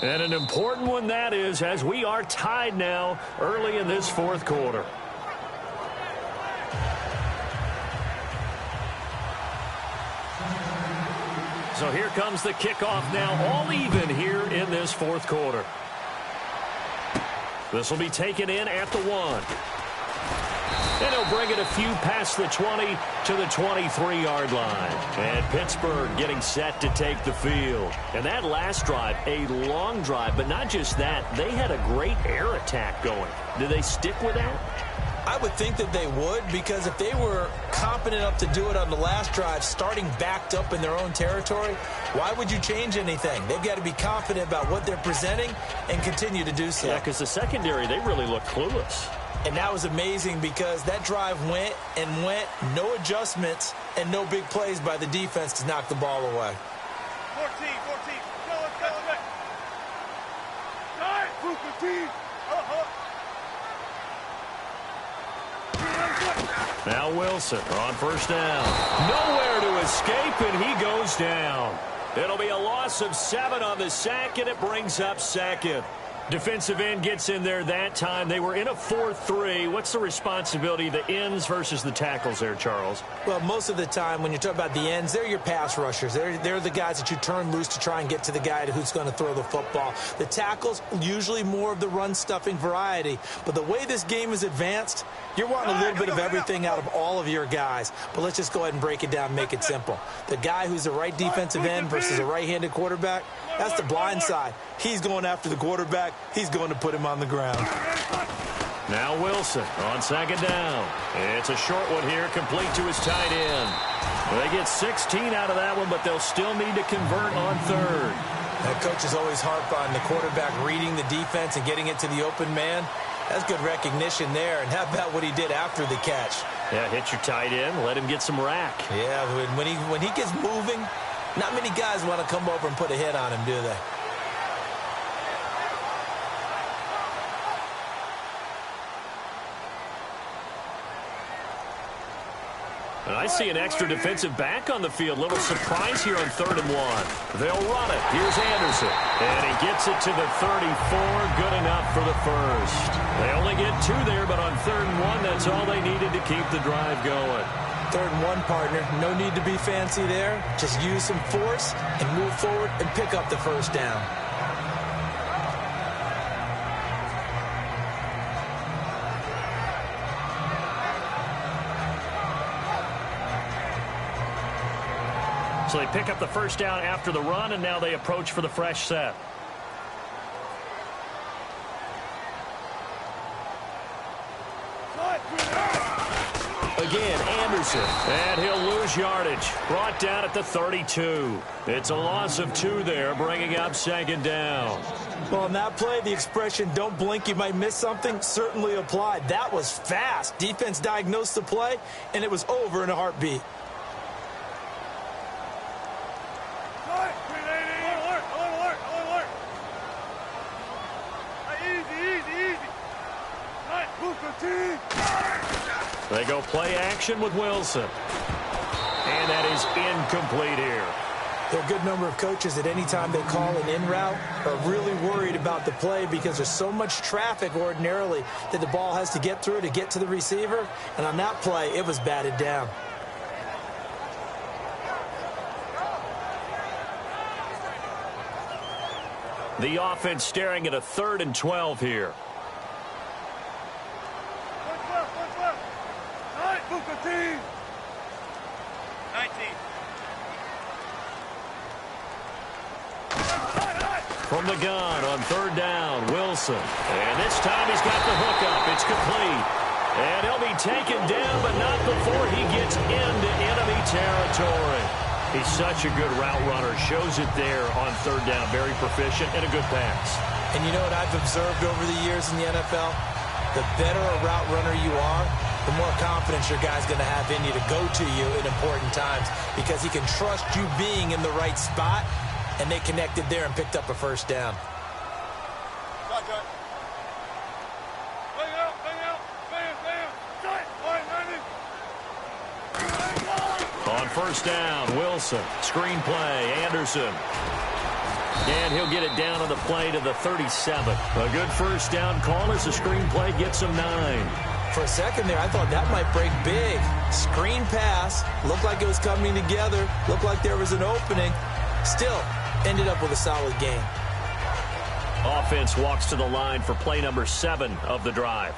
Speaker 2: And an important one that is, as we are tied now early in this fourth quarter. So here comes the kickoff now, all even here in this fourth quarter. This will be taken in at the 1. And he'll bring it a few past the 20 to the 23-yard line. And Pittsburgh getting set to take the field. And that last drive, a long drive, but not just that. They had a great air attack going. Do they stick with that?
Speaker 3: I would think that they would, because if they were competent enough to do it on the last drive, starting backed up in their own territory, why would you change anything? They've got to be confident about what they're presenting and continue to do so.
Speaker 2: Yeah, because the secondary, they really look clueless.
Speaker 3: And that was amazing because that drive went and went, no adjustments and no big plays by the defense to knock the ball away.
Speaker 4: 14. Go, let's go. Nice. Booker T.
Speaker 2: Now Wilson on first down. Nowhere to escape, and he goes down. It'll be a loss of 7 on the sack, and it brings up second. Defensive end gets in there that time. They were in a 4-3. What's the responsibility of the ends versus the tackles there, Charles?
Speaker 3: Well, most of the time when you talk about the ends, they're your pass rushers. They're the guys that you turn loose to try and get to the guy who's going to throw the football. The tackles, usually more of the run-stuffing variety. But the way this game is advanced, you're wanting a little bit of everything out of all of your guys. But let's just go ahead and break it down and make it simple. The guy who's the right defensive end versus a right-handed quarterback, that's the blind side. He's going after the quarterback. He's going to put him on the ground.
Speaker 2: Now Wilson on second down. It's a short one here, complete to his tight end. They get 16 out of that one, but they'll still need to convert on third.
Speaker 3: That coach is always harp on the quarterback reading the defense and getting it to the open man. That's good recognition there. And how about what he did after the catch?
Speaker 2: Yeah, hit your tight end, let him get some rack.
Speaker 3: Yeah, when he gets moving, not many guys want to come over and put a hit on him, do they?
Speaker 2: And I see an extra defensive back on the field. Little surprise here on 3rd and 1. They'll run it. Here's Anderson. And he gets it to the 34. Good enough for the first. They only get 2 there, but on 3rd and 1, that's all they needed to keep the drive going.
Speaker 3: 3rd and 1, partner. No need to be fancy there. Just use some force and move forward and pick up the first down.
Speaker 2: So they pick up the first down after the run, and now they approach for the fresh set. Again, Anderson, and he'll lose yardage. Brought down at the 32. It's a loss of 2 there, bringing up second down.
Speaker 3: Well, on that play, the expression, don't blink, you might miss something, certainly applied. That was fast. Defense diagnosed the play, and it was over in a heartbeat.
Speaker 2: They go play action with Wilson. And that is incomplete here.
Speaker 3: There are a good number of coaches that any time they call an in route are really worried about the play because there's so much traffic ordinarily that the ball has to get through to get to the receiver. And on that play, it was batted down.
Speaker 2: The offense staring at a 3rd and 12 here.
Speaker 4: Booker team. 19.
Speaker 2: From the gun on 3rd down, Wilson. And this time he's got the hook up. It's complete. And he'll be taken down, but not before he gets into enemy territory. He's such a good route runner. Shows it there on 3rd down. Very proficient and a good pass.
Speaker 3: And you know what I've observed over the years in the NFL? The better a route runner you are, the more confidence your guy's going to have in you to go to you in important times because he can trust you being in the right spot, and they connected there and picked up a 1st down.
Speaker 2: On 1st down, Wilson. Screen play, Anderson. And he'll get it down on the play to the 37. A good 1st down call as the screen play gets him 9.
Speaker 3: For a second there, I thought that might break big. Screen pass. Looked like it was coming together. Looked like there was an opening. Still, ended up with a solid game.
Speaker 2: Offense walks to the line for play number 7 of the drive.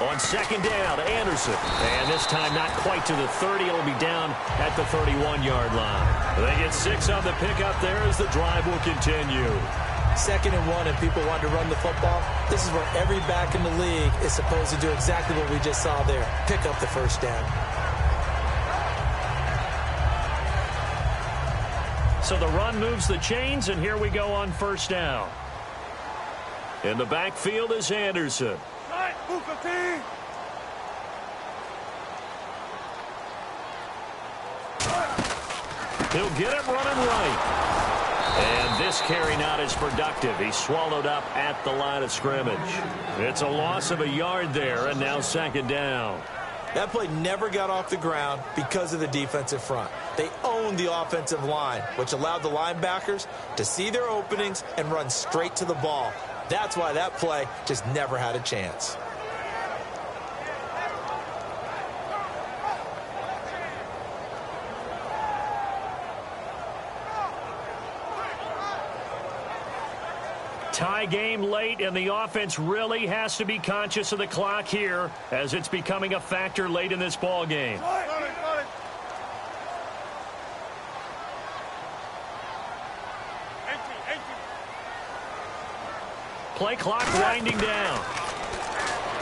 Speaker 2: On 2nd down, Anderson. And this time not quite to the 30. It'll be down at the 31-yard line. They get 6 on the pickup there as the drive will continue.
Speaker 3: 2nd and 1 and people want to run the football. This is where every back in the league is supposed to do exactly what we just saw there. Pick up the 1st down.
Speaker 2: So the run moves the chains, and here we go on 1st down. In the backfield is Anderson. He'll get it running right. And this carry not as productive. He's swallowed up at the line of scrimmage. It's a loss of a yard there, and now 2nd down.
Speaker 3: That play never got off the ground because of the defensive front. They owned the offensive line, which allowed the linebackers to see their openings and run straight to the ball. That's why that play just never had a chance.
Speaker 2: Tie game late, and the offense really has to be conscious of the clock here as it's becoming a factor late in this ball game. Play clock winding down.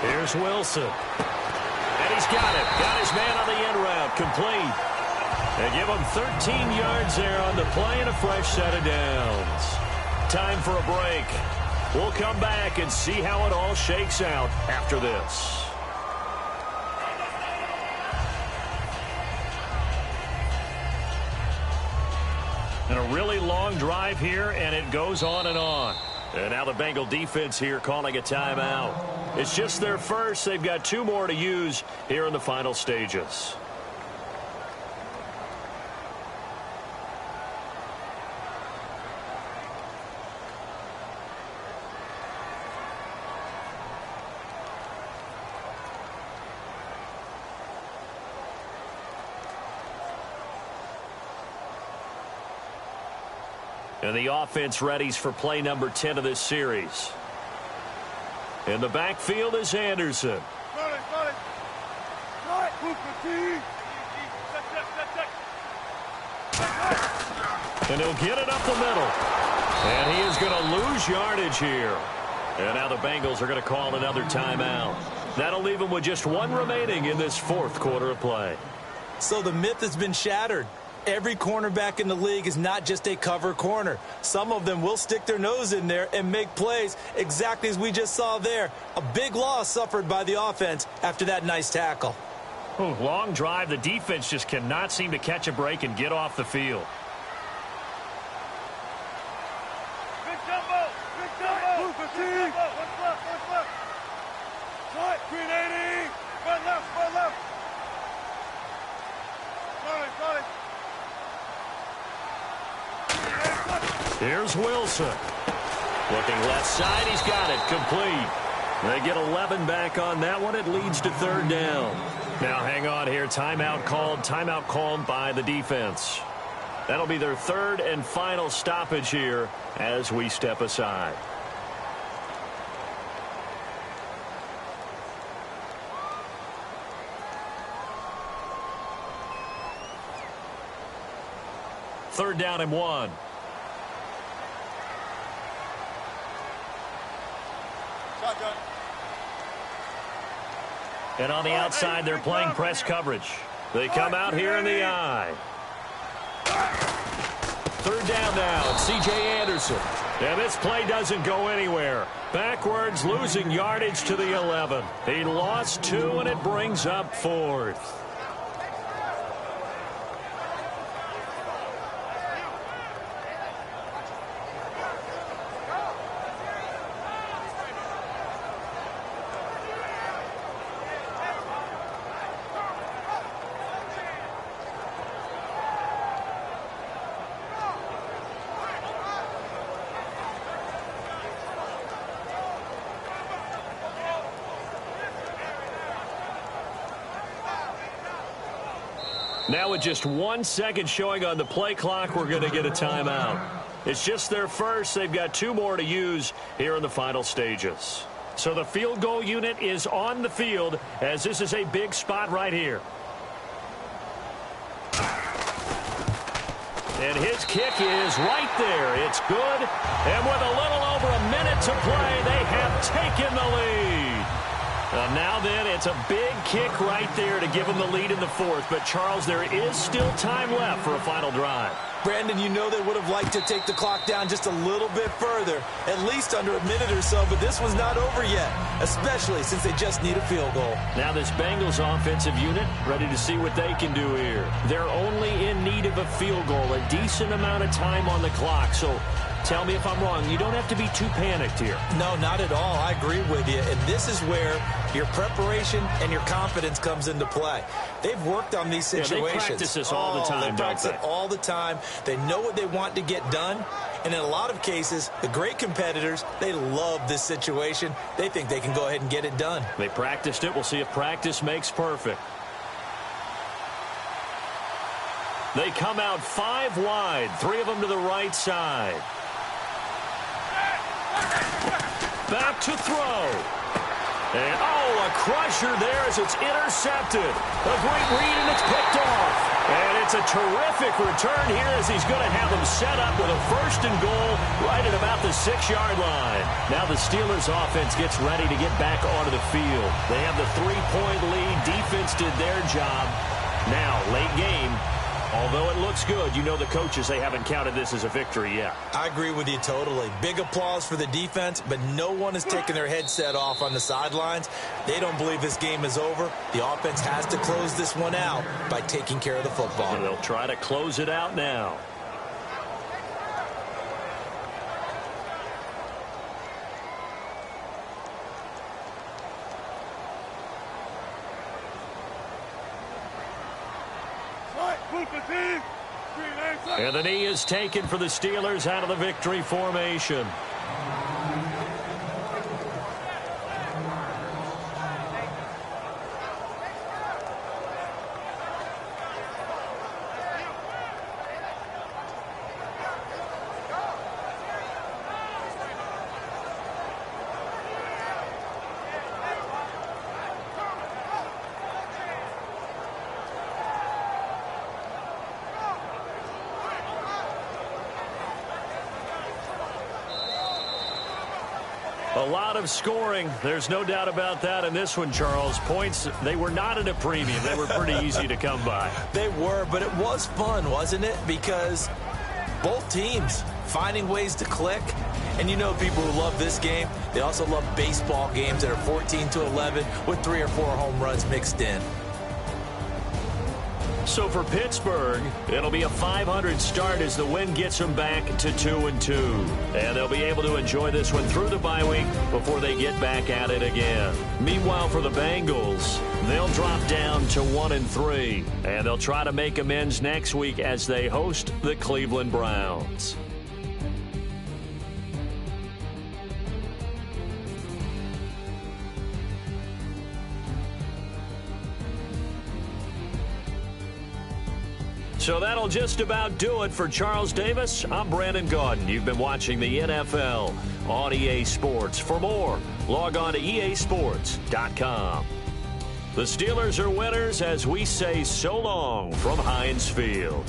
Speaker 2: Here's Wilson. And he's got it. Got his man on the end route. Complete. They give him 13 yards there on the play and a fresh set of downs. Time for a break. We'll come back and see how it all shakes out after this. And a really long drive here, and it goes on and on. And now the Bengal defense here calling a timeout. It's just their first. They've got 2 more to use here in the final stages. And the offense readies for play number 10 of this series. In the backfield is Anderson. And he'll get it up the middle. And he is going to lose yardage here. And now the Bengals are going to call another timeout. That'll leave them with just 1 remaining in this 4th quarter of play.
Speaker 3: So the myth has been shattered. Every cornerback in the league is not just a cover corner. Some of them will stick their nose in there and make plays exactly as we just saw there. A big loss suffered by the offense after that nice tackle.
Speaker 2: Ooh, long drive. The defense just cannot seem to catch a break and get off the field.
Speaker 4: Big jumbo! Big jumbo! Big jumbo! What's left? What's left? Short! 380! Run left! Run left!
Speaker 2: Here's Wilson. Looking left side, he's got it, complete. They get 11 back on that one. It leads to third down. Now hang on here. Timeout called by the defense. That'll be their third and final stoppage here as we step aside. Third down and 1.
Speaker 4: Shotgun.
Speaker 2: And on the outside, they're playing press coverage. They come out here in the eye. Third down now. It's C.J. Anderson. And this play doesn't go anywhere. Backwards, losing yardage to the 11. He lost 2, and it brings up 4th. Now with just 1 second showing on the play clock, we're going to get a timeout. It's just their first. They've got 2 more to use here in the final stages. So the field goal unit is on the field as this is a big spot right here. And his kick is right there. It's good. And with a little over a minute to play, they have taken the lead. Now then, it's a big kick right there to give them the lead in the 4th. But, Charles, there is still time left for a final drive.
Speaker 3: Brandon, you know they would have liked to take the clock down just a little bit further, at least under a minute or so, but this one's not over yet, especially since they just need a field goal.
Speaker 2: Now this Bengals offensive unit ready to see what they can do here. They're only in need of a field goal, a decent amount of time on the clock, so tell me if I'm wrong. You don't have to be too panicked here.
Speaker 3: No, not at all. I agree with you, and this is where your preparation and your confidence comes into play. They've worked on these situations.
Speaker 2: Yeah, they practice this all the time,
Speaker 3: They practice it all the time. They know what they want to get done. And in a lot of cases, the great competitors, they love this situation. They think they can go ahead and get it done.
Speaker 2: They practiced it. We'll see if practice makes perfect. They come out 5 wide, 3 of them to the right side. Back to throw. And, a crusher there as it's intercepted. A great read, and it's picked off. And it's a terrific return here as he's going to have them set up with a 1st and goal right at about the 6-yard line. Now the Steelers offense gets ready to get back onto the field. They have the 3-point lead. Defense did their job. Now, late game. Although it looks good, you know the coaches, they haven't counted this as a victory yet.
Speaker 3: I agree with you totally. Big applause for the defense, but no one is taking their headset off on the sidelines. They don't believe this game is over. The offense has to close this one out by taking care of the football.
Speaker 2: And they'll try to close it out now. And the knee is taken for the Steelers out of the victory formation. A lot of scoring. There's no doubt about that in this one, Charles. Points, they were not at a premium. They were pretty easy to come by.
Speaker 3: They were, but it was fun, wasn't it? Because both teams finding ways to click. And you know people who love this game, they also love baseball games that are 14-11 with 3 or 4 home runs mixed in.
Speaker 2: So for Pittsburgh, it'll be a 500 start as the win gets them back to 2-2. And they'll be able to enjoy this one through the bye week before they get back at it again. Meanwhile, for the Bengals, they'll drop down to 1-3. And they'll try to make amends next week as they host the Cleveland Browns. So that'll just about do it for Charles Davis. I'm Brandon Gaudin. You've been watching the NFL on EA Sports. For more, log on to easports.com. The Steelers are winners as we say so long from Heinz Field.